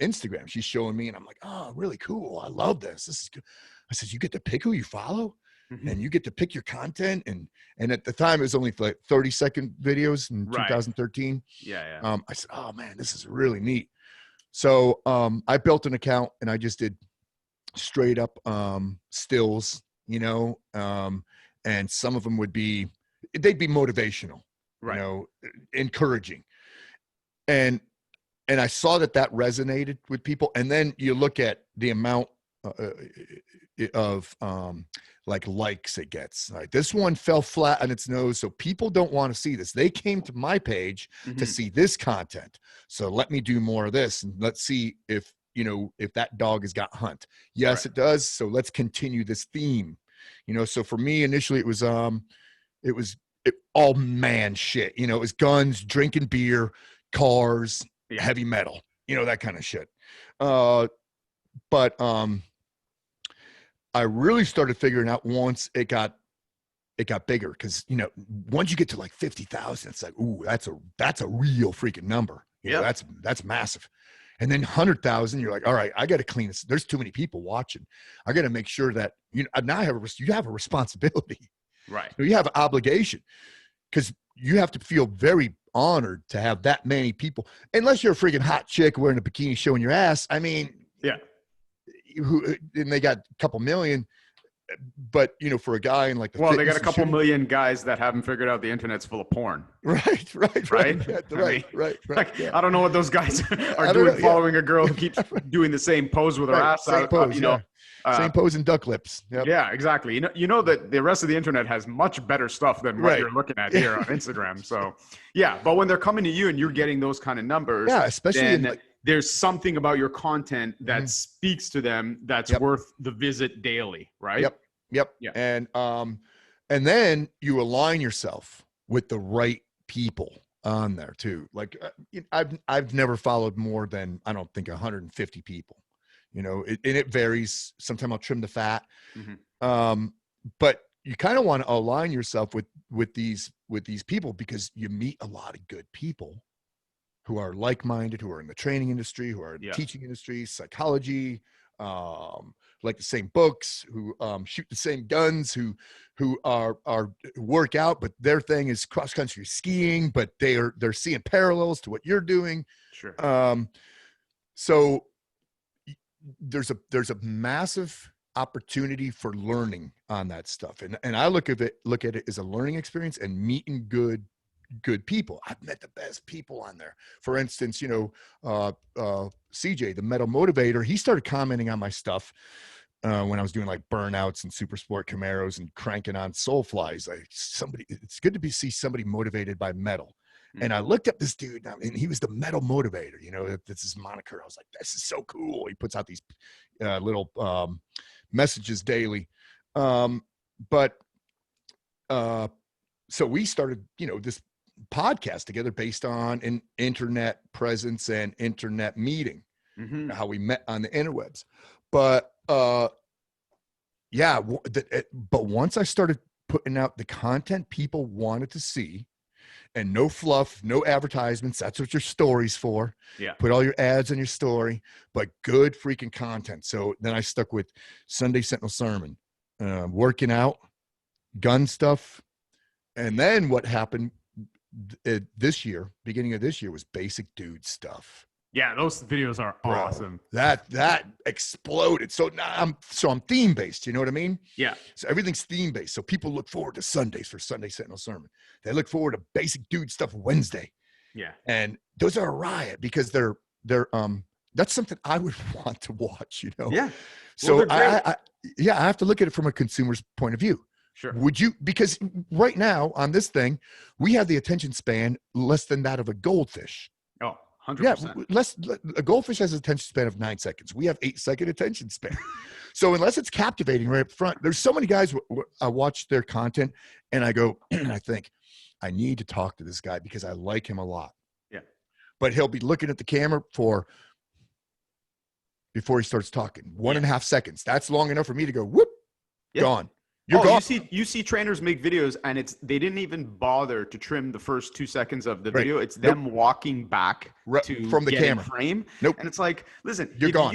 Instagram. She's showing me, and I'm like, oh, really cool. I love this. This is good. I said, you get to pick who you follow, and you get to pick your content. And at the time, it was only like 30-second videos in 2013. Yeah. I said, oh man, this is really neat. So I built an account, and I just did straight up stills, and some of them they'd be motivational, encouraging. And I saw that resonated with people. And then you look at the amount of likes it gets. Like, this one fell flat on its nose, so people don't want to see this. They came to my page to see this content. So let me do more of this, and let's see if that dog has got hunt. Yes, it does. So let's continue this theme. So for me, initially it was all man shit. It was guns, drinking beer, cars, heavy metal, that kind of shit. But I really started figuring out once it got bigger, because once you get to like 50,000, it's like, ooh, that's a real freaking number. That's massive. And then 100,000, you're like, all right, I got to clean this. There's too many people watching. I got to make sure that now you have a responsibility, right? You have an obligation, because you have to feel very honored to have that many people. Unless you're a freaking hot chick wearing a bikini showing your ass. I mean, and they got a couple million. but you know, for a guy in like the Well, they got fitness a and couple shooting, million guys that haven't figured out the internet's full of porn, right, right? yeah, I mean, right, like, yeah. I don't know what those guys are I don't doing, know, yeah, following a girl who keeps doing the same pose with her right, ass same out, pose, yeah, uh, same pose and duck lips, yep, yeah, exactly. You know that the rest of the internet has much better stuff than what right, you're looking at yeah, here on Instagram. So, yeah, but when they're coming to you and you're getting those kind of numbers, yeah, especially in then like, there's something about your content that mhm, speaks to them that's yep. worth the visit daily, right? Yep. Yep. Yeah. And then you align yourself with the right people on there too. Like I've never followed more than, I don't think, 150 people, you know, and it varies. Sometimes I'll trim the fat. Mhm. But you kind of want to align yourself with these people, because you meet a lot of good people who are like-minded, who are in the training industry, who are in the Yeah. teaching industry, psychology, like the same books, who shoot the same guns, who are work out, but their thing is cross-country skiing, but they're seeing parallels to what you're doing. Sure. So there's a massive opportunity for learning on that stuff, and I look at it as a learning experience and meeting good people. I've met the best people on there. For instance, you know, CJ, the metal motivator, he started commenting on my stuff when I was doing like burnouts and super sport Camaros and cranking on soul flies. Like, it's good to see somebody motivated by metal. And I looked up this dude, and he was the metal motivator. You know, that's his moniker. I was like, this is so cool. He puts out these little messages daily. But so we started, you know, this podcast together based on an internet presence and internet meeting, Mm-hmm. how we met on the interwebs. But yeah, but once I started putting out the content people wanted to see, and no fluff, no advertisements, that's what your story's for. Yeah. Put all your ads on your story, but good freaking content. So then I stuck with Sunday Sentinel Sermon, working out, gun stuff. And then what happened this year, beginning of this year, was basic dude stuff. Yeah, those videos are awesome. That exploded. So now I'm theme based. You know what I mean? Yeah. So everything's theme based. So people look forward to Sundays for Sunday Sentinel Sermon. They look forward to basic dude stuff Wednesday. Yeah. And those are a riot, because they're that's something I would want to watch. You know? Yeah. So Well, I have to look at it from a consumer's point of view. Sure. Would you? Because right now on this thing, we have the attention span less than that of a goldfish. Oh, 100%. Yeah, a goldfish has an attention span of 9 seconds. We have 8-second attention span. So unless it's captivating right up front, there's so many guys I watch their content and I go, and I think, I need to talk to this guy because I like him a lot. Yeah. But he'll be looking at the camera before he starts talking. 1.5 seconds. That's long enough for me to go, whoop, gone. You're gone. You see trainers make videos and they didn't even bother to trim the first 2 seconds of the video. It's them walking back from the camera frame. And it's like, listen, you're gone.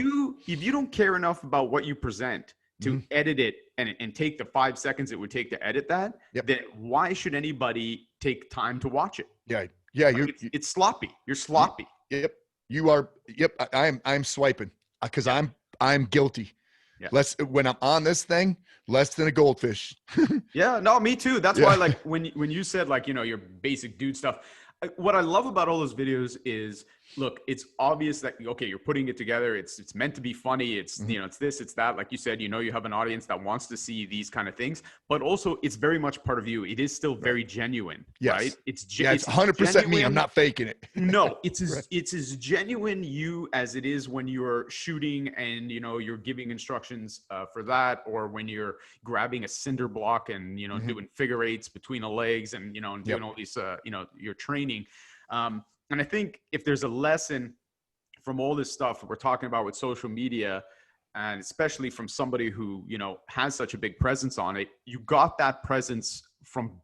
If you don't care enough about what you present to edit it and take the 5 seconds it would take to edit that, then why should anybody take time to watch it? Yeah. Like, it's sloppy. You're sloppy. Yep. You are. Yep. I'm swiping because I'm guilty. Yeah. When I'm on this thing, less than a goldfish. Yeah, no, me too. That's why, like, when you said, like, you know, your basic dude stuff, what I love about all those videos is, look, it's obvious that, okay, you're putting it together. It's meant to be funny. It's, you know, it's this, it's that. Like you said, you know, you have an audience that wants to see these kind of things, but also it's very much part of you. It is still very genuine, right? It's 100% me. I'm not faking it. No, it's as genuine you as it is when you're shooting and, you know, you're giving instructions for that, or when you're grabbing a cinder block and, you know, doing figure eights between the legs and, you know, and doing all these, you know, your training. And I think if there's a lesson from all this stuff we're talking about with social media, and especially from somebody who, you know, has such a big presence on it, you got that presence from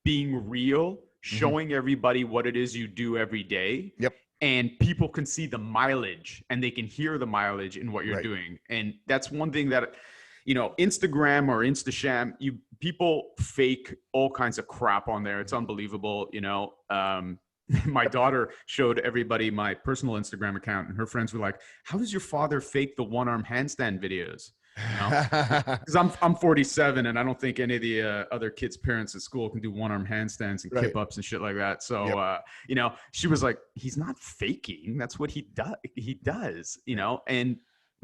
being real, showing everybody what it is you do every day. Yep. And people can see the mileage and they can hear the mileage in what you're doing. And that's one thing that, you know, Instagram or Instasham, people fake all kinds of crap on there. It's unbelievable. You know, my daughter showed everybody my personal Instagram account and her friends were like, how does your father fake the one-arm handstand videos? you know, because I'm 47 and I don't think any of the other kids' parents at school can do one-arm handstands and Right. kip ups and shit like that. So, Yep. you know, she was like, he's not faking. That's what he does. He does, you know, and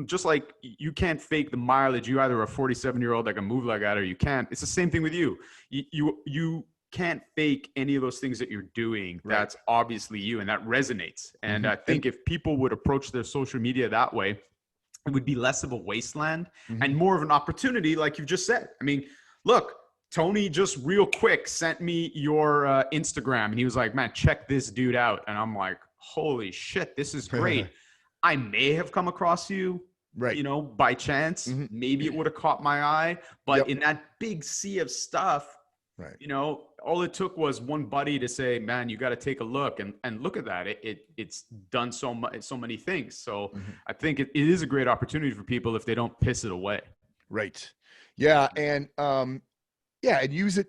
just like you can't fake the mileage. You either a 47-year-old that can move like that or you can't. It's the same thing with you. You can't fake any of those things that you're doing. Right. That's obviously you, and that resonates. And I think if people would approach their social media that way, it would be less of a wasteland and more of an opportunity, like you just said. I mean, look, Tony just real quick sent me your Instagram, and he was like, man, check this dude out. And I'm like, holy shit, this is great. I may have come across you, Right. you know, by chance. Maybe it would have caught my eye. But in that big sea of stuff, Right. you know, all it took was one buddy to say, man, you got to take a look, and look at that. It's done so many things. So I think it is a great opportunity for people if they don't piss it away. Right. Yeah. And, yeah, and use it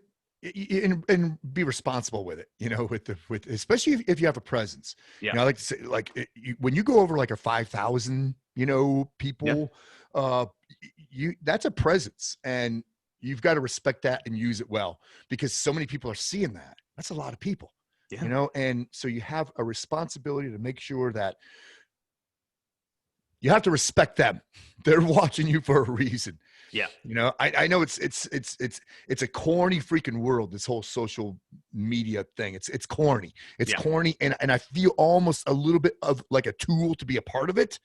and be responsible with it, you know, with, especially if you have a presence. Yeah. You know, I like to say, like, when you go over like a 5,000, you know, people, that's a presence, and you've got to respect that and use it well, because so many people are seeing that. That's a lot of people, you know? And so you have a responsibility to make sure that you have to respect them. They're watching you for a reason. Yeah. You know, I know it's a corny freaking world, this whole social media thing. It's corny. It's corny. And I feel almost a little bit of like a tool to be a part of it,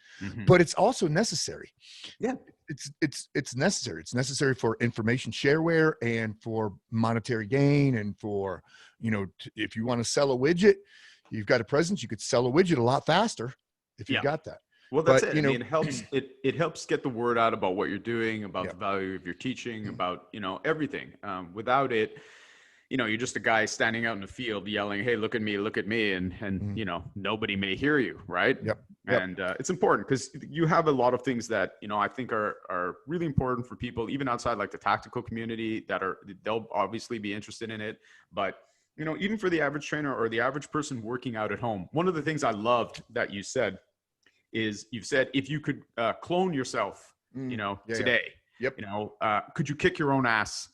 but it's also necessary. Yeah. It's necessary. It's necessary for information shareware and for monetary gain. And for, you know, if you want to sell a widget, you've got a presence. You could sell a widget a lot faster if you've got that. Well, that's it. You know, I mean, it helps get the word out about what you're doing, about the value of your teaching, about, you know, everything. Without it, you know, you're just a guy standing out in the field yelling, hey, look at me, and you know, nobody may hear you, right? Yep. And it's important because you have a lot of things that, you know, I think are really important for people, even outside like the tactical community, they'll obviously be interested in it. But, you know, even for the average trainer or the average person working out at home, one of the things I loved that you said is you've said, if you could clone yourself, you know, today, you know, could you kick your own ass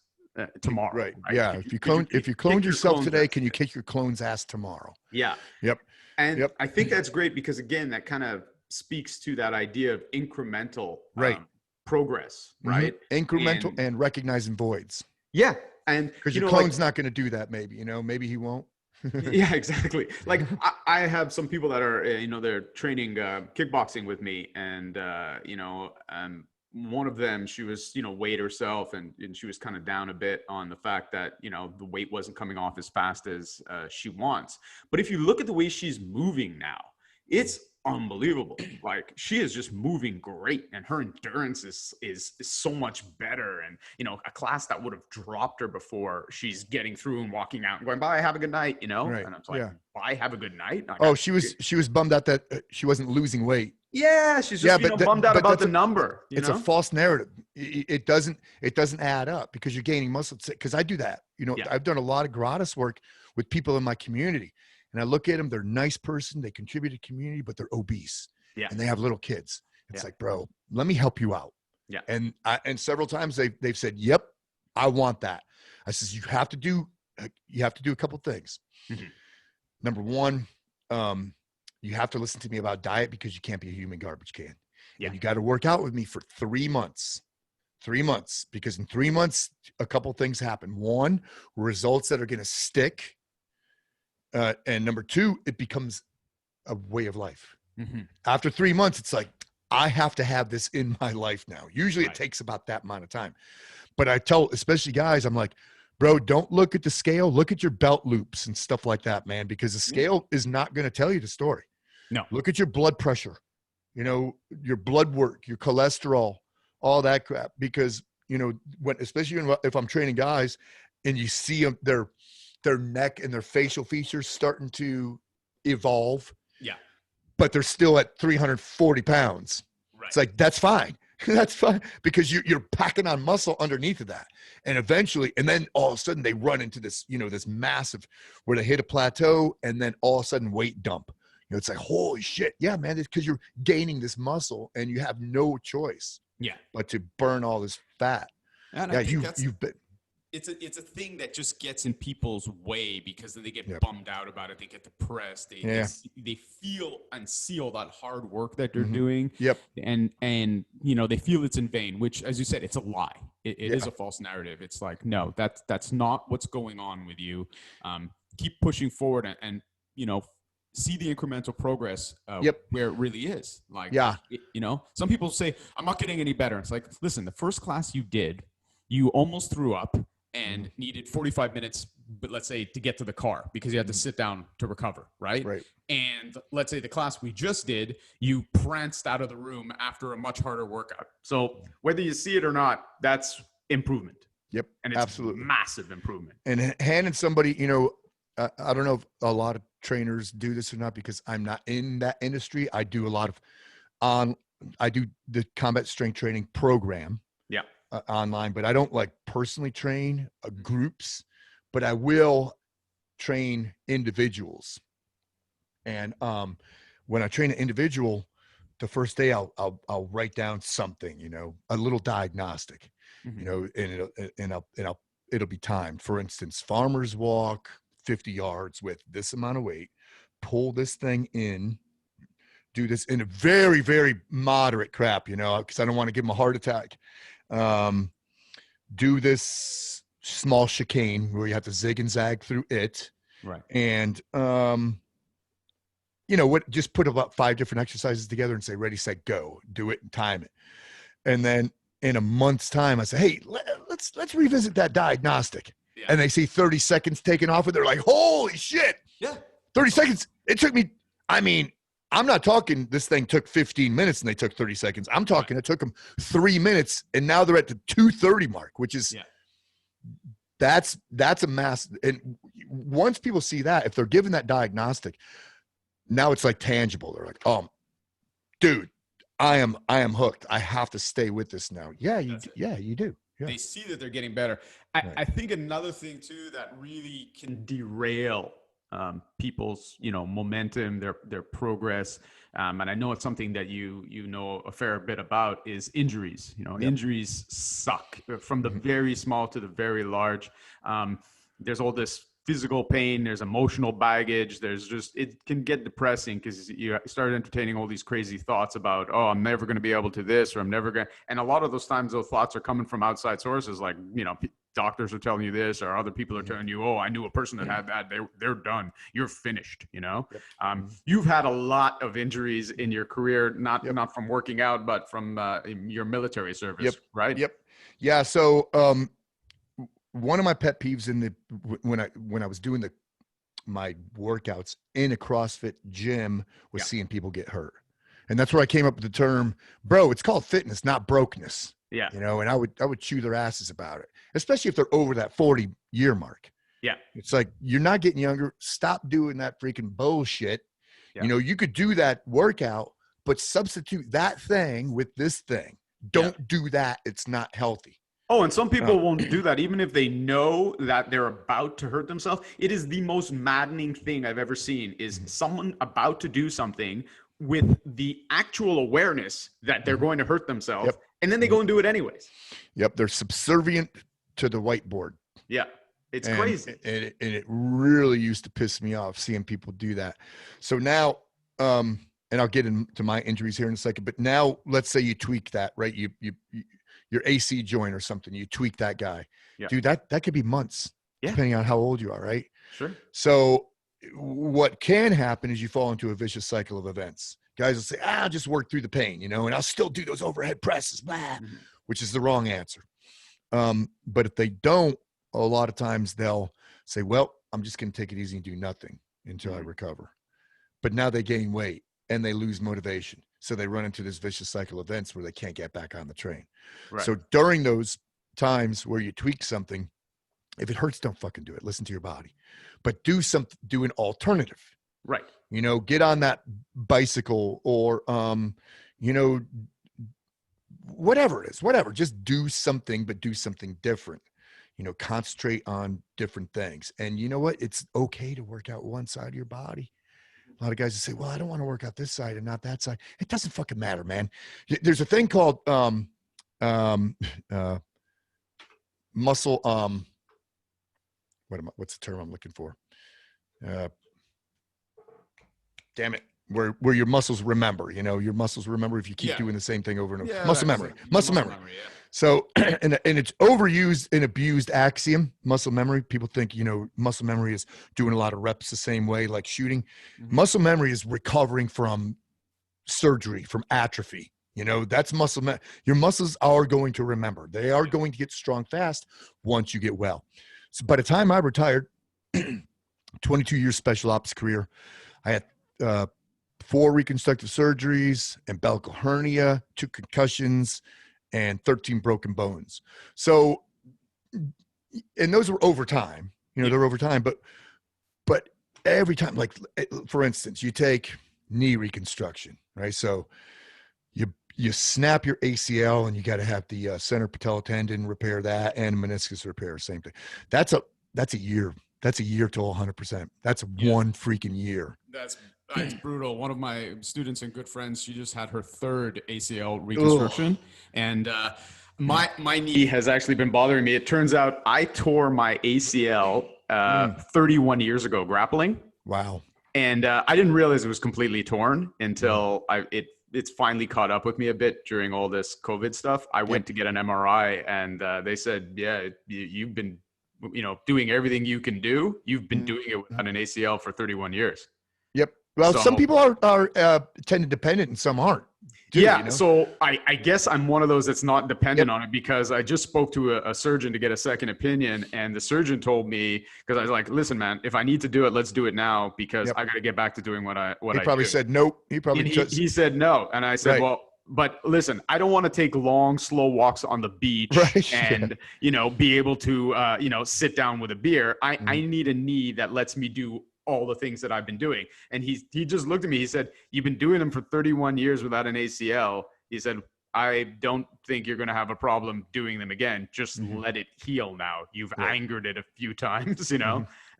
tomorrow? Right. Yeah. If you cloned yourself today, can you kick your clone's ass tomorrow? Yeah. Yep. And I think that's great because, again, that kind of speaks to that idea of incremental progress, right? Incremental and recognizing voids. Yeah. And because your clone's not going to do that. Maybe, you know, maybe he won't. Yeah, exactly. Like I have some people that are, you know, they're training kickboxing with me, and you know, one of them, she was, you know, weighed herself, and she was kind of down a bit on the fact that, you know, the weight wasn't coming off as fast as she wants. But if you look at the way she's moving now, it's unbelievable. Like, she is just moving great, and her endurance is so much better. And, you know, a class that would have dropped her before, she's getting through and walking out and going, bye, have a good night, you know? Right. And I'm like, bye, have a good night. She was bummed out that she wasn't losing weight. Yeah, she's just bummed out about the number. It's a false narrative. It doesn't add up, because you're gaining muscle. Because I do that. You know, I've done a lot of gratis work with people in my community, and I look at them. They're a nice person. They contribute to the community, but they're obese. Yeah. And they have little kids. It's like, bro, let me help you out. Yeah. And several times they've said, yep, I want that. I says, you have to do a couple things. Number one, you have to listen to me about diet, because you can't be a human garbage can. Yeah. And you got to work out with me for 3 months. 3 months, because in 3 months, a couple things happen. One, results that are going to stick. And number two, it becomes a way of life. After 3 months, it's like, I have to have this in my life now. Usually it takes about that amount of time. But I tell, especially guys, I'm like, bro, don't look at the scale. Look at your belt loops and stuff like that, man, because the scale is not going to tell you the story. No. Look at your blood pressure, you know, your blood work, your cholesterol, all that crap. Because, you know, especially if I'm training guys and you see them, their neck and their facial features starting to evolve. Yeah. But they're still at 340 pounds. Right. It's like, that's fine. That's fine, because you're packing on muscle underneath of that. And eventually, and then all of a sudden they run into this, you know, this massive, where they hit a plateau, and then all of a sudden weight dump. You know, it's like, holy shit. Yeah, man, it's because you're gaining this muscle and you have no choice. Yeah. but to burn all this fat. And I Yeah, think you've been. it's a thing that just gets in people's way because then they get Yep. bummed out about it. They get depressed. Yeah. They feel and see all that hard work that they're Mhm. doing. Yep. And they feel it's in vain, which, as you said, it's a lie. It Yeah. is a false narrative. It's like, no, that's not what's going on with you. Keep pushing forward and see the incremental progress Yep. where it really is. Like, Yeah. some people say, I'm not getting any better. It's like, listen, the first class you did, you almost threw up and needed 45 minutes, but let's say, to get to the car because you had to sit down to recover, right? Right. And let's say the class we just did, you pranced out of the room after a much harder workout. So whether you see it or not, that's improvement. Yep. And it's absolutely massive improvement. And handing somebody, I don't know if a lot of trainers do this or not because I'm not in that industry. I do a lot of I do the combat strength training program. Yeah. Online, but I don't like personally train groups, but I will train individuals. And when I train an individual, the first day I'll write down something, a little diagnostic, and it'll be timed. For instance, farmer's walk 50 yards with this amount of weight, pull this thing in, do this in a very, very moderate crap, because I don't want to give him a heart attack. Do this small chicane where you have to zig and zag through it. Right. And, just put about 5 different exercises together and say, ready, set, go, do it and time it. And then in a month's time, I say, hey, let's revisit that diagnostic. Yeah. And they see 30 seconds taken off and they're like, holy shit. Yeah. 30 seconds. It took me, I'm not talking this thing took 15 minutes and they took 30 seconds. I'm talking It took them 3 minutes and now they're at the 2:30 mark, which is that's a mass. And once people see that, if they're given that diagnostic, now it's like tangible. They're like, oh, dude, I am hooked. I have to stay with this now. Yeah, you do. Yeah. They see that they're getting better. I think another thing too that really can derail people's momentum, their progress, and I know it's something that you know a fair bit about is injuries. Injuries suck from the very small to the very large. There's all this physical pain, there's emotional baggage, it can get depressing because you start entertaining all these crazy thoughts about, oh, I'm never going to be able to this, or I'm never going to, and a lot of those times those thoughts are coming from outside sources, like doctors are telling you this, or other people are telling you, oh, I knew a person that had that, they're done, you're finished. You've had a lot of injuries in your career, not from working out, but from your military service. Right? Yeah. So one of my pet peeves when I was doing my workouts in a CrossFit gym was seeing people get hurt. And that's where I came up with the term, bro, it's called fitness, not brokenness. Yeah. And I would chew their asses about it, especially if they're over that 40-year mark. Yeah. It's like, you're not getting younger. Stop doing that freaking bullshit. Yeah. You could do that workout, but substitute that thing with this thing. Don't do that. It's not healthy. Oh, and some people won't do that, even if they know that they're about to hurt themselves. It is the most maddening thing I've ever seen is someone about to do something with the actual awareness that they're going to hurt themselves, and then they go and do it anyways. Yep, they're subservient to the whiteboard. Yeah, it's crazy. And it really used to piss me off seeing people do that. So now, and I'll get into my injuries here in a second, but now let's say you tweak that, right? Your AC joint or something, you tweak that guy. Yeah. Dude, that could be months, depending on how old you are, right? Sure. So what can happen is you fall into a vicious cycle of events. Guys will say, I'll just work through the pain, and I'll still do those overhead presses, blah, which is the wrong answer. But if they don't, a lot of times they'll say, well, I'm just going to take it easy and do nothing until I recover. But now they gain weight and they lose motivation. So they run into this vicious cycle of events where they can't get back on the train. Right. So during those times where you tweak something, if it hurts, don't fucking do it. Listen to your body. But do an alternative. Right. Get on that bicycle or, whatever it is, whatever. Just do something, but do something different. Concentrate on different things. And you know what? It's okay to work out one side of your body. A lot of guys will say, well, I don't want to work out this side and not that side. It doesn't fucking matter, man. There's a thing called uh, muscle, what's the term I'm looking for? Damn it. Where your muscles remember, your muscles remember if you keep doing the same thing over and over. Yeah, Muscle memory. Muscle memory. Yeah. So, and it's overused and abused axiom, muscle memory. People think, muscle memory is doing a lot of reps the same way, like shooting. Mm-hmm. Muscle memory is recovering from surgery, from atrophy. That's muscle. Your muscles are going to remember. They are going to get strong fast once you get well. So by the time I retired, 22 years special ops career, I had 4 reconstructive surgeries, umbilical hernia, 2 concussions, and 13 broken bones. So, and those were over time, they're over time, but every time, like for instance, you take knee reconstruction, right? So you snap your ACL and you got to have the center patella tendon repair that and meniscus repair, same thing. That's a year. That's a year till 100%. That's one freaking year. It's brutal. One of my students and good friends, she just had her 3rd ACL reconstruction. Ugh. And my knee has actually been bothering me. It turns out I tore my ACL 31 years ago grappling. Wow. And I didn't realize it was completely torn until it's finally caught up with me a bit during all this COVID stuff. I went to get an MRI and they said, yeah, you've been doing everything you can do. You've been doing it without an ACL for 31 years. Yep. Well, some people are tendon dependent and some aren't. So I guess I'm one of those that's not dependent on it, because I just spoke to a surgeon to get a second opinion, and the surgeon told me, because I was like, listen, man, if I need to do it, let's do it now, because I got to get back to doing what I He probably said nope. He said no, and I said, well, but listen, I don't want to take long, slow walks on the beach and be able to sit down with a beer. I need a knee that lets me do all the things that I've been doing. And he just looked at me. He said, you've been doing them for 31 years without an ACL. He said, I don't think you're going to have a problem doing them again. Just let it heal now. You've angered it a few times,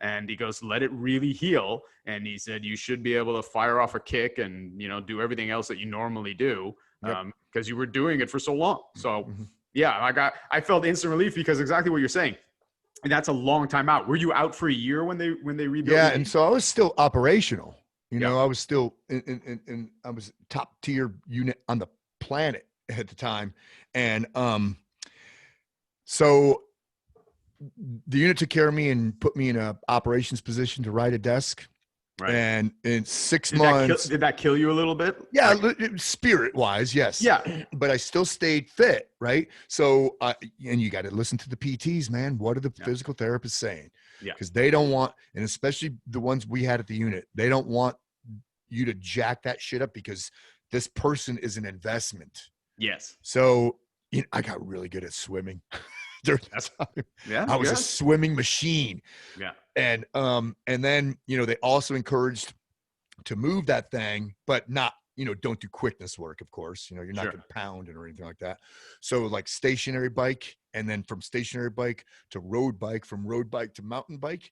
and he goes, let it really heal. And he said, you should be able to fire off a kick and, do everything else that you normally do, because you were doing it for so long. So I felt instant relief, because exactly what you're saying. And that's a long time out. Were you out for a year when they rebuilt? Yeah, and so I was still operational. I was still in I was top tier unit on the planet at the time, and so the unit took care of me and put me in a operations position to ride a desk. Right. And in 6 months, did that kill you a little bit? Yeah, spirit wise, yes. Yeah, but I still stayed fit, right? So, and you got to listen to the PTs, man. What are the physical therapists saying? Yeah, because they don't want, and especially the ones we had at the unit, they don't want you to jack that shit up, because this person is an investment. Yes. So I got really good at swimming. I was a swimming machine. Yeah. And then, they also encouraged to move that thing, but not, don't do quickness work, of course, you're not going to pound it or anything like that. So like stationary bike, and then from stationary bike to road bike, from road bike to mountain bike.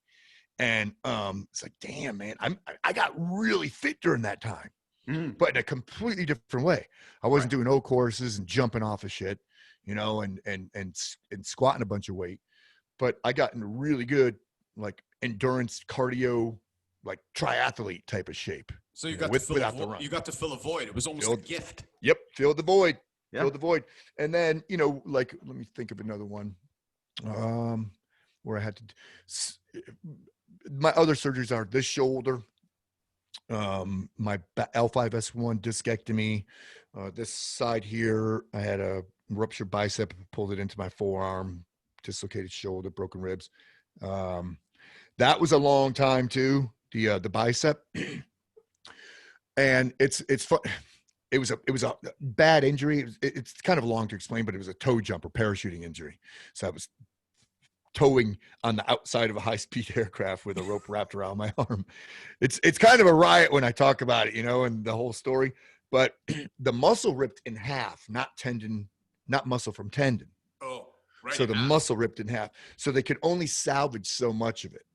And it's like, damn, man, I got really fit during that time, but in a completely different way. I wasn't doing old courses and jumping off of shit, and squatting a bunch of weight, but I got in really good, like endurance, cardio, like triathlete type of shape. So you got to fill a void. It was almost a gift. Yep. Filled the void. Filled the void. And then, like, let me think of another one, where I had to, my other surgeries are this shoulder, my L5S1 discectomy, this side here, I had a ruptured bicep, pulled it into my forearm, dislocated shoulder, broken ribs. That was a long time too, the bicep. And it's fun. It was a bad injury. It's kind of long to explain, but it was a toe jump or parachuting injury. So I was towing on the outside of a high-speed aircraft with a rope wrapped around my arm. It's kind of a riot when I talk about it, and the whole story. But the muscle ripped in half, not muscle from tendon. Oh, right. So the muscle ripped in half. So they could only salvage so much of it.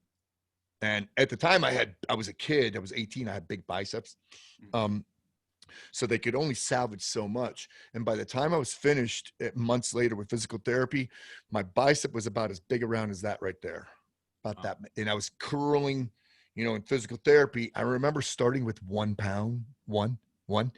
And at the time I was a kid, I was 18, I had big biceps. So they could only salvage so much. And by the time I was finished months later with physical therapy, my bicep was about as big around as that right there, about that. And I was curling, in physical therapy. I remember starting with 1 pound, one, and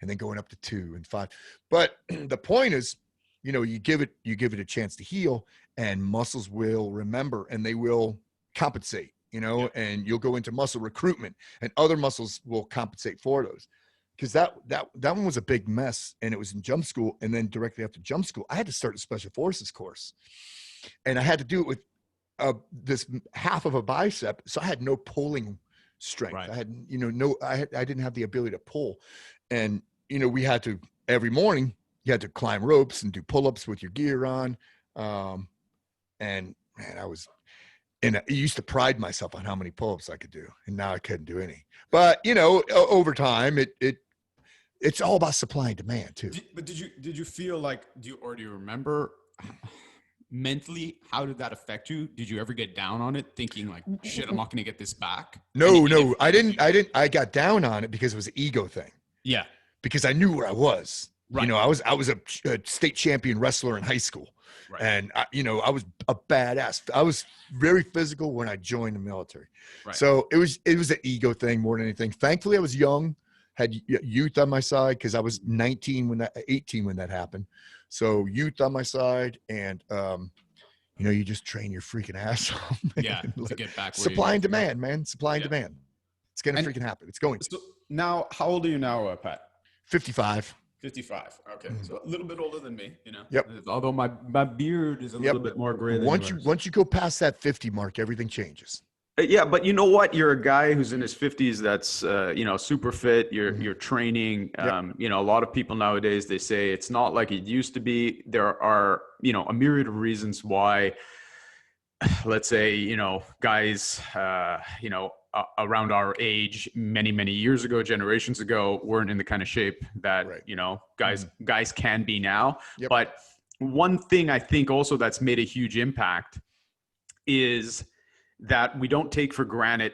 then going up to 2 and 5. But the point is, you give it a chance to heal, and muscles will remember and they will compensate, and you'll go into muscle recruitment and other muscles will compensate for those. Because that one was a big mess, and it was in jump school. And then directly after jump school, I had to start a special forces course, and I had to do it with this half of a bicep. So I had no pulling strength. Right. I had, I didn't have the ability to pull. And, we had to, every morning you had to climb ropes and do pull-ups with your gear on. And man, I used to pride myself on how many pull-ups I could do, and now I couldn't do any. But over time, it's all about supply and demand too. But did you feel like do you remember mentally how did that affect you? Did you ever get down on it, thinking like, shit, I'm not going to get this back? No, I didn't. I got down on it because it was an ego thing. Yeah, because I knew where I was. Right. I was a state champion wrestler in high school. Right. And I was a badass. I was very physical when I joined the military. Right. So it was an ego thing more than anything. Thankfully, I was young, had youth on my side, because I was 18 when that happened. So youth on my side, and you just train your freaking ass off. Yeah, to get back. Supply and demand, man. Supply and demand. It's gonna freaking happen. It's going. So now, how old are you now, Pat? 55. 55. Okay, so a little bit older than me, Yep. Although my beard is a little bit more gray than yours. Once you go past that 50 mark, everything changes. Yeah, but you know what? You're a guy who's in his 50s that's super fit. You're training. Yep. A lot of people nowadays, they say it's not like it used to be. There are a myriad of reasons why. Let's say guys around our age many years ago, generations ago, weren't in the kind of shape that guys can be now. Yep. But one thing I think also that's made a huge impact is that we don't take for granted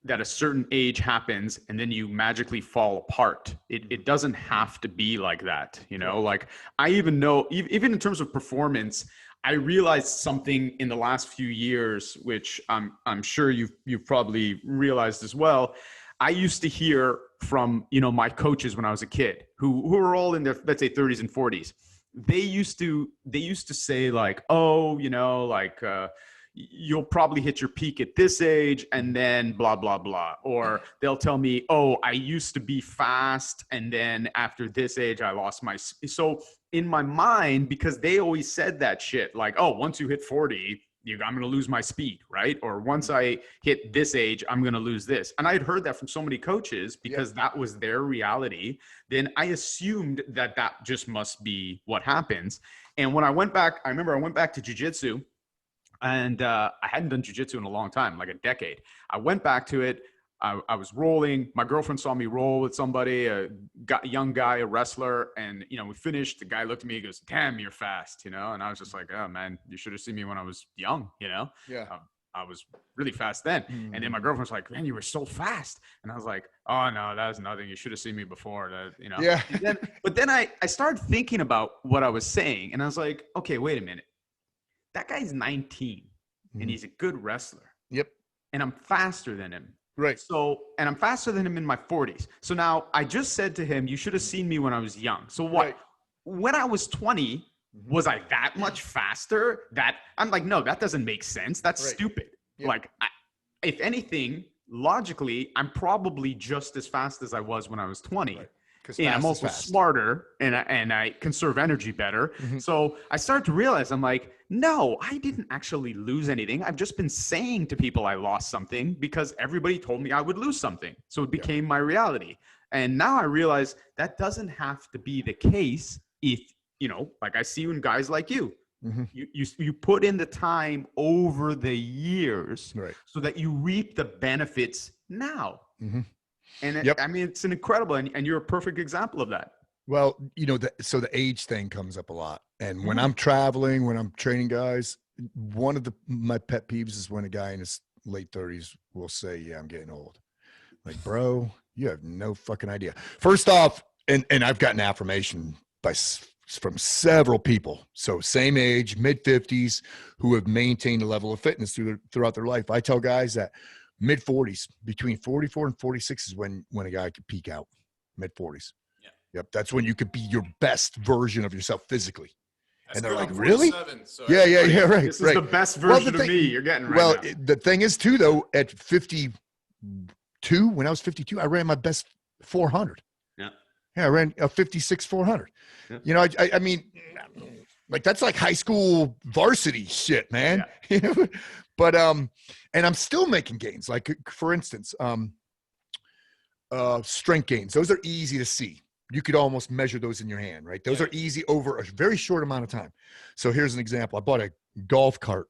that a certain age happens and then you magically fall apart. It doesn't have to be like that. Like I even know, even in terms of performance, I realized something in the last few years, which I'm sure you've probably realized as well. I used to hear from, my coaches when I was a kid who were all in their, let's say 30s and 40s. They used to say like, oh, you'll probably hit your peak at this age and then blah, blah, blah. Or they'll tell me, oh, I used to be fast. And then after this age, I lost my, so in my mind, because they always said that shit, like, oh, once you hit 40, I'm going to lose my speed, right? Or once I hit this age, I'm going to lose this. And I had heard that from so many coaches because that was their reality. Then I assumed that just must be what happens. And when I went back, I remember I went back to jiu-jitsu. And I hadn't done jiu-jitsu in a long time, like a decade. I went back to it. I was rolling. My girlfriend saw me roll with somebody, a young guy, a wrestler. And, we finished. The guy looked at me. He goes, damn, you're fast, And I was just like, oh, man, you should have seen me when I was young, Yeah. I was really fast then. Mm-hmm. And then my girlfriend was like, man, you were so fast. And I was like, oh, no, that's nothing. You should have seen me before. Yeah. But then I started thinking about what I was saying. And I was like, okay, wait a minute. That guy's 19 and he's a good wrestler. Yep. And I'm faster than him. Right. So, and I'm faster than him in my 40s. So now I just said to him, you should have seen me when I was young. So what? Right. When I was 20, was I that much faster? That I'm like, no, that doesn't make sense. That's stupid. Yep. Like, if anything, logically, I'm probably just as fast as I was when I was 20. Right. And I'm also smarter and I conserve energy better. Mm-hmm. So I started to realize, I'm like, no, I didn't actually lose anything. I've just been saying to people I lost something because everybody told me I would lose something. So it became my reality. And now I realize that doesn't have to be the case if, like I see in guys like you. Mm-hmm. You put in the time over the years so that you reap the benefits now. Mm-hmm. And I mean, it's an incredible, and you're a perfect example of that. Well, so the age thing comes up a lot. And when I'm traveling, when I'm training guys, one of my pet peeves is when a guy in his late 30s will say, yeah, I'm getting old. Like, bro, you have no fucking idea. First off, and I've gotten affirmation from several people. So same age, mid 50s, who have maintained a level of fitness throughout their life. I tell guys that mid 40s, between 44 and 46 is when a guy could peak out. Mid 40s. Yeah. Yep. That's when you could be your best version of yourself physically. That's and they're good. like, I'm really? 47, so yeah, right. This is the best version of me you're getting right now. The thing is, too, though, at 52, when I was 52, I ran my best 400. Yeah, I ran a 56 400. Yeah. You know, I mean, like that's like high school varsity shit, man. Yeah. But and I'm still making gains. Like for instance, strength gains. Those are easy to see. You could almost measure those in your hand, right? Those are easy over a very short amount of time. So here's an example. I bought a golf cart.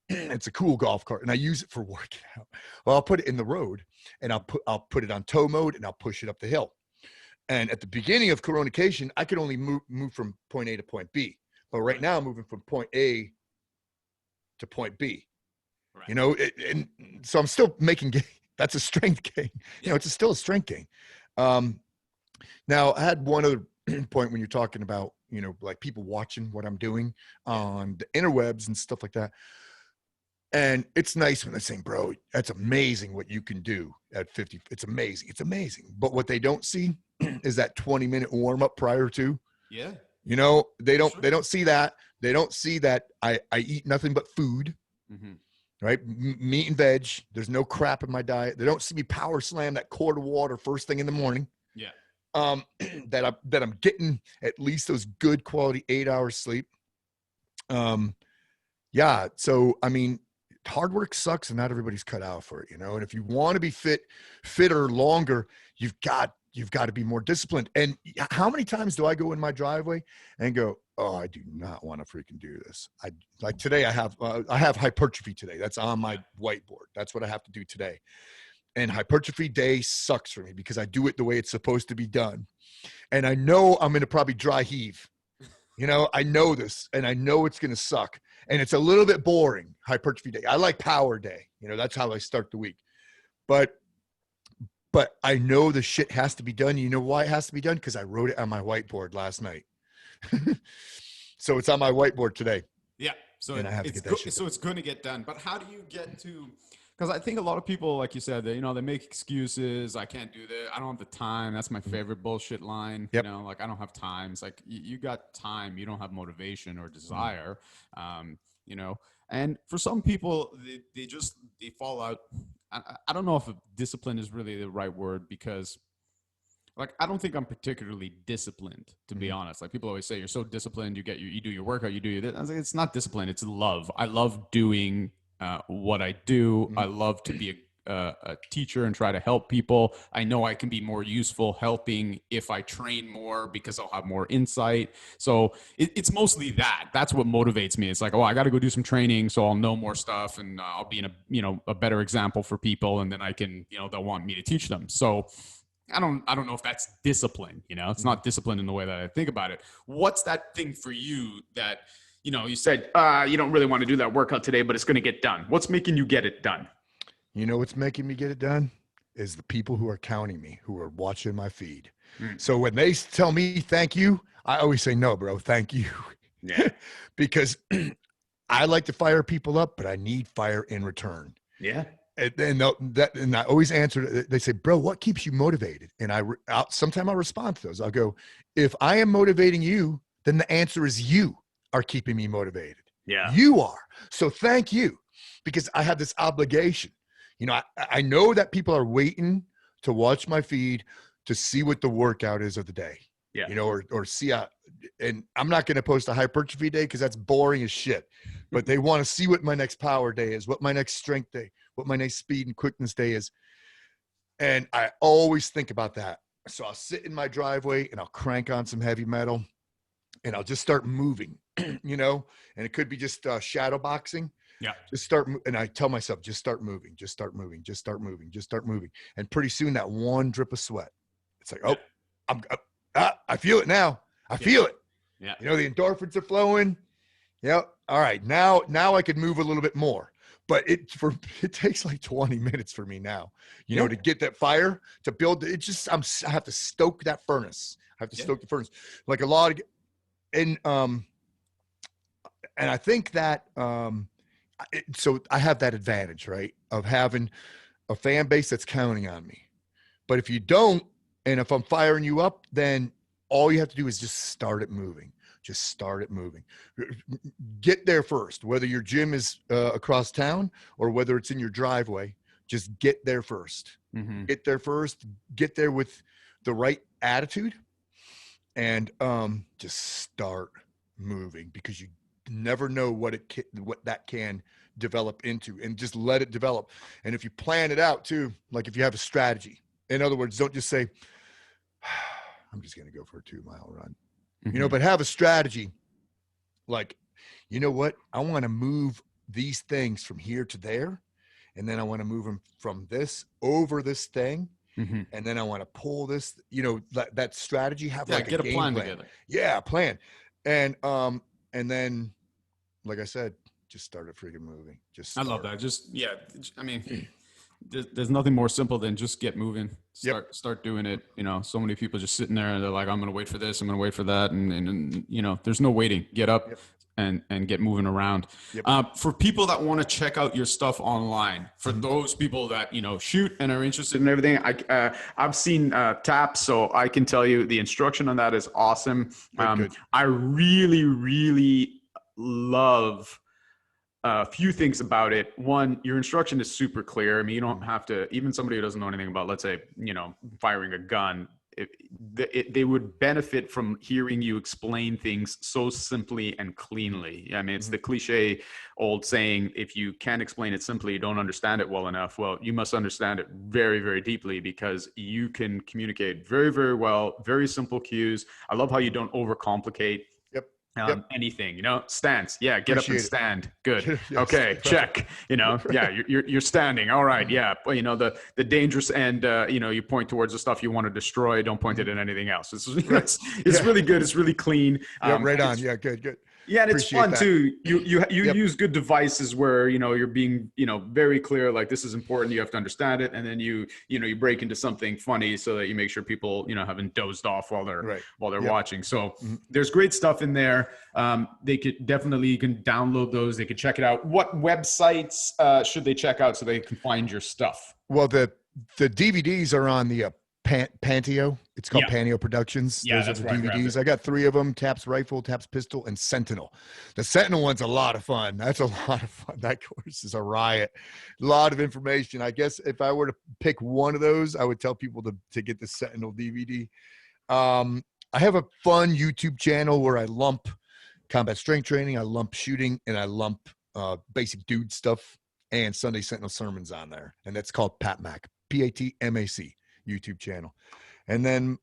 It's a cool golf cart, and I use it for working out. Well, I'll put it in the road, and I'll put it on tow mode, and I'll push it up the hill. And at the beginning of Coronication, I could only move from point A to point B. But right now, I'm moving from point A to point B. Right. You know, and so I'm still making gain. That's a strength gain. You know, it's still a strength gain. Now, I had one other point when you're talking about, you know, like people watching what I'm doing on the interwebs and stuff like that. And it's nice when they're saying, bro, that's amazing what you can do at 50. It's amazing. It's amazing. But what they don't see is that 20-minute warm up prior to. Yeah. You know, they don't see that. They don't see that I eat nothing but food. Mm-hmm. Right? Meat and veg. There's no crap in my diet. They don't see me power slam that quart of water first thing in the morning. Yeah. That I'm getting at least those good quality 8 hours sleep. Yeah. So, I mean, hard work sucks and not everybody's cut out for it, you know? And if you want to be fitter longer, you've got to be more disciplined. And how many times do I go in my driveway and go, oh, I do not want to freaking do this. Like today I have hypertrophy today. That's on my whiteboard. That's what I have to do today. And hypertrophy day sucks for me because I do it the way it's supposed to be done. And I know I'm going to probably dry heave. You know, I know this and I know it's going to suck. And it's a little bit boring, hypertrophy day. I like power day. You know, that's how I start the week. But I know the shit has to be done. You know why it has to be done? Because I wrote it on my whiteboard last night. So it's on my whiteboard today. Yeah. So it's going to get done. But how do you get to... Because I think a lot of people, like you said, they make excuses. I can't do that. I don't have the time. That's my favorite bullshit line. Yep. You know, like I don't have time. It's like you got time. You don't have motivation or desire. You know, and for some people, they fall out. I don't know if discipline is really the right word because, like, I don't think I'm particularly disciplined, to be honest. Like people always say, you're so disciplined. You do your workout. You do your. I was like, it's not discipline. It's love. I love doing what I do. I love to be a teacher and try to help people. I know I can be more useful helping if I train more because I'll have more insight. So it's mostly that. That's what motivates me. It's like, oh, I got to go do some training so I'll know more stuff and I'll be in a better example for people, and then I can, they'll want me to teach them. So I don't know if that's discipline. It's not discipline in the way that I think about it. What's that thing for you that you said you don't really want to do that workout today, but it's going to get done? What's making you get it done? You know what's making me get it done is the people who are counting me, who are watching my feed. So when they tell me thank you, I always say, no, bro, thank you. Yeah. Because I like to fire people up, but I need fire in return. Yeah. And I always answer, they say, bro, what keeps you motivated? And sometimes I'll respond to those. I'll go, if I am motivating you, then the answer is you are keeping me motivated. Yeah. You are. So thank you, because I have this obligation. I know that people are waiting to watch my feed to see what the workout is of the day. Yeah. Or see, and I'm not going to post a hypertrophy day because that's boring as shit, but they want to see what my next power day is, what my next strength day, what my next speed and quickness day is. And I always think about that. So I'll sit in my driveway and I'll crank on some heavy metal and I'll just start moving, and it could be just shadow boxing. Yeah. Just start. And I tell myself, just start moving, just start moving, just start moving, just start moving. And pretty soon that one drip of sweat, it's like, oh, I feel it now. I feel it. Yeah. The endorphins are flowing. Yep. All right. Now I could move a little bit more. but it takes like 20 minutes for me now, you know, to get that fire, to build it. Just, I have to stoke that furnace. I have to stoke the furnace. Like a lot of, and I think that, so I have that advantage, right, of having a fan base that's counting on me. But if you don't, and if I'm firing you up, then all you have to do is just start it moving. Just start it moving. Get there first, whether your gym is across town or whether it's in your driveway. Just get there first. Mm-hmm. Get there first. Get there with the right attitude, and just start moving, because you never know what that can develop into, and just let it develop. And if you plan it out too, like if you have a strategy, in other words, don't just say, I'm just going to go for a 2-mile run, you know, but have a strategy. Like, you know what? I want to move these things from here to there. And then I want to move them from this over this thing. And then I want to pull this, you know, that strategy, have like get a game plan plan together. Yeah. Plan. And then, like I said, just start it freaking moving. I love that. I mean, there's nothing more simple than just get moving. Start doing it. You know, so many people just sitting there and they're like, I'm going to wait for this, I'm going to wait for that. And, you know, there's no waiting. Get up and get moving around. For people that want to check out your stuff online, for those people that, you know, shoot and are interested in everything, I've seen taps, so I can tell you the instruction on that is awesome. Good. I really, really love a few things about it. One, your instruction is super clear. I mean, you don't have to, even somebody who doesn't know anything about, let's say, you know, firing a gun, they would benefit from hearing you explain things so simply and cleanly. I mean, it's the cliche old saying, if you can't explain it simply, you don't understand it well enough. Well, you must understand it very, very deeply, because you can communicate very, very well, very simple cues. I love how you don't overcomplicate anything, you know. Stance, get up and stand. Good. Okay, check. You know, you're standing. All right, but you know, the dangerous end, you know, you point towards the stuff you want to destroy. Don't point it at anything else. It's really good. It's really clean. Right on. Good. Yeah, and it's fun too. You use good devices where, you know, you're being, you know, very clear, like this is important, you have to understand it, and then you break into something funny so that you make sure people, you know, haven't dozed off while they're watching. So there's great stuff in there. They could definitely, you can download those, they could check it out. What websites should they check out so they can find your stuff? Well, the DVDs are on the Panteo. It's called Panteo Productions. Yeah, those are the DVDs. I got 3 of them: Taps Rifle, Taps Pistol, and Sentinel. The Sentinel one's a lot of fun. That's a lot of fun. That course is a riot. A lot of information. I guess if I were to pick one of those, I would tell people to get the Sentinel DVD. I have a fun YouTube channel where I lump combat strength training, I lump shooting, and I lump basic dude stuff, and Sunday Sentinel sermons on there. And that's called PatMac, PATMAC YouTube channel. And then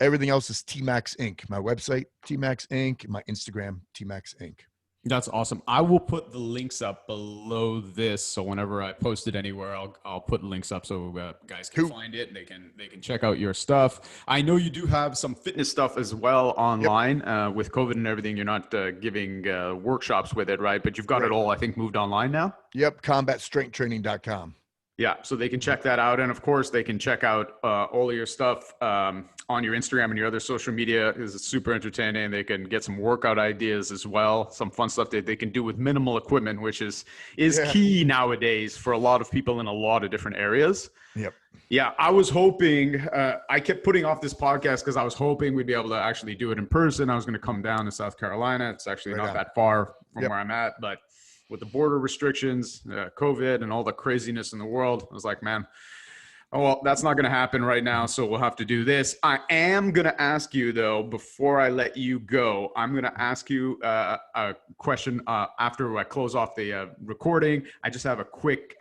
everything else is T-Max Inc. My website, T-Max Inc. My Instagram, T-Max Inc. That's awesome. I will put the links up below this, so whenever I post it anywhere, I'll put links up so guys can find it. They can check out your stuff. I know you do have some fitness stuff as well online. With COVID and everything. You're not giving workshops with it, right? But you've got it all, I think, moved online now. Yep, combatstrengthtraining.com. Yeah, so they can check that out. And of course, they can check out all of your stuff on your Instagram and your other social media. It's super entertaining. They can get some workout ideas as well, some fun stuff that they can do with minimal equipment, which is key nowadays for a lot of people in a lot of different areas. Yep. Yeah, I was hoping, I kept putting off this podcast because I was hoping we'd be able to actually do it in person. I was going to come down to South Carolina. It's actually not that far from where I'm at, but with the border restrictions, COVID, and all the craziness in the world, I was like, man, well, that's not going to happen right now. So we'll have to do this. I am going to ask you, though, before I let you go, I'm going to ask you a question after I close off the recording. I just have a quick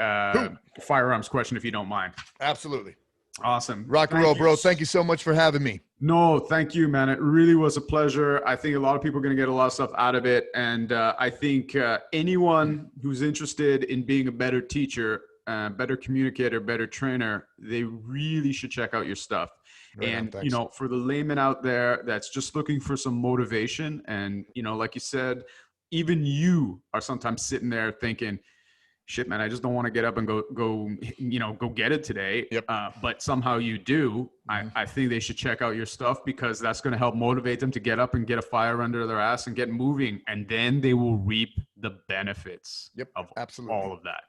firearms question, if you don't mind. Absolutely. Awesome. Rock and roll, bro. Thank you so much for having me. No, thank you, man. It really was a pleasure. I think a lot of people are going to get a lot of stuff out of it. And I think anyone who's interested in being a better teacher, better communicator, better trainer, they really should check out your stuff. And, you know, for the layman out there that's just looking for some motivation, and, you know, like you said, even you are sometimes sitting there thinking, shit, man, I just don't want to get up and go get it today. Yep. But somehow you do. I think they should check out your stuff, because that's going to help motivate them to get up and get a fire under their ass and get moving. And then they will reap the benefits of absolutely all of that.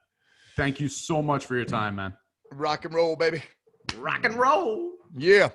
Thank you so much for your time, man. Rock and roll, baby. Rock and roll. Yeah.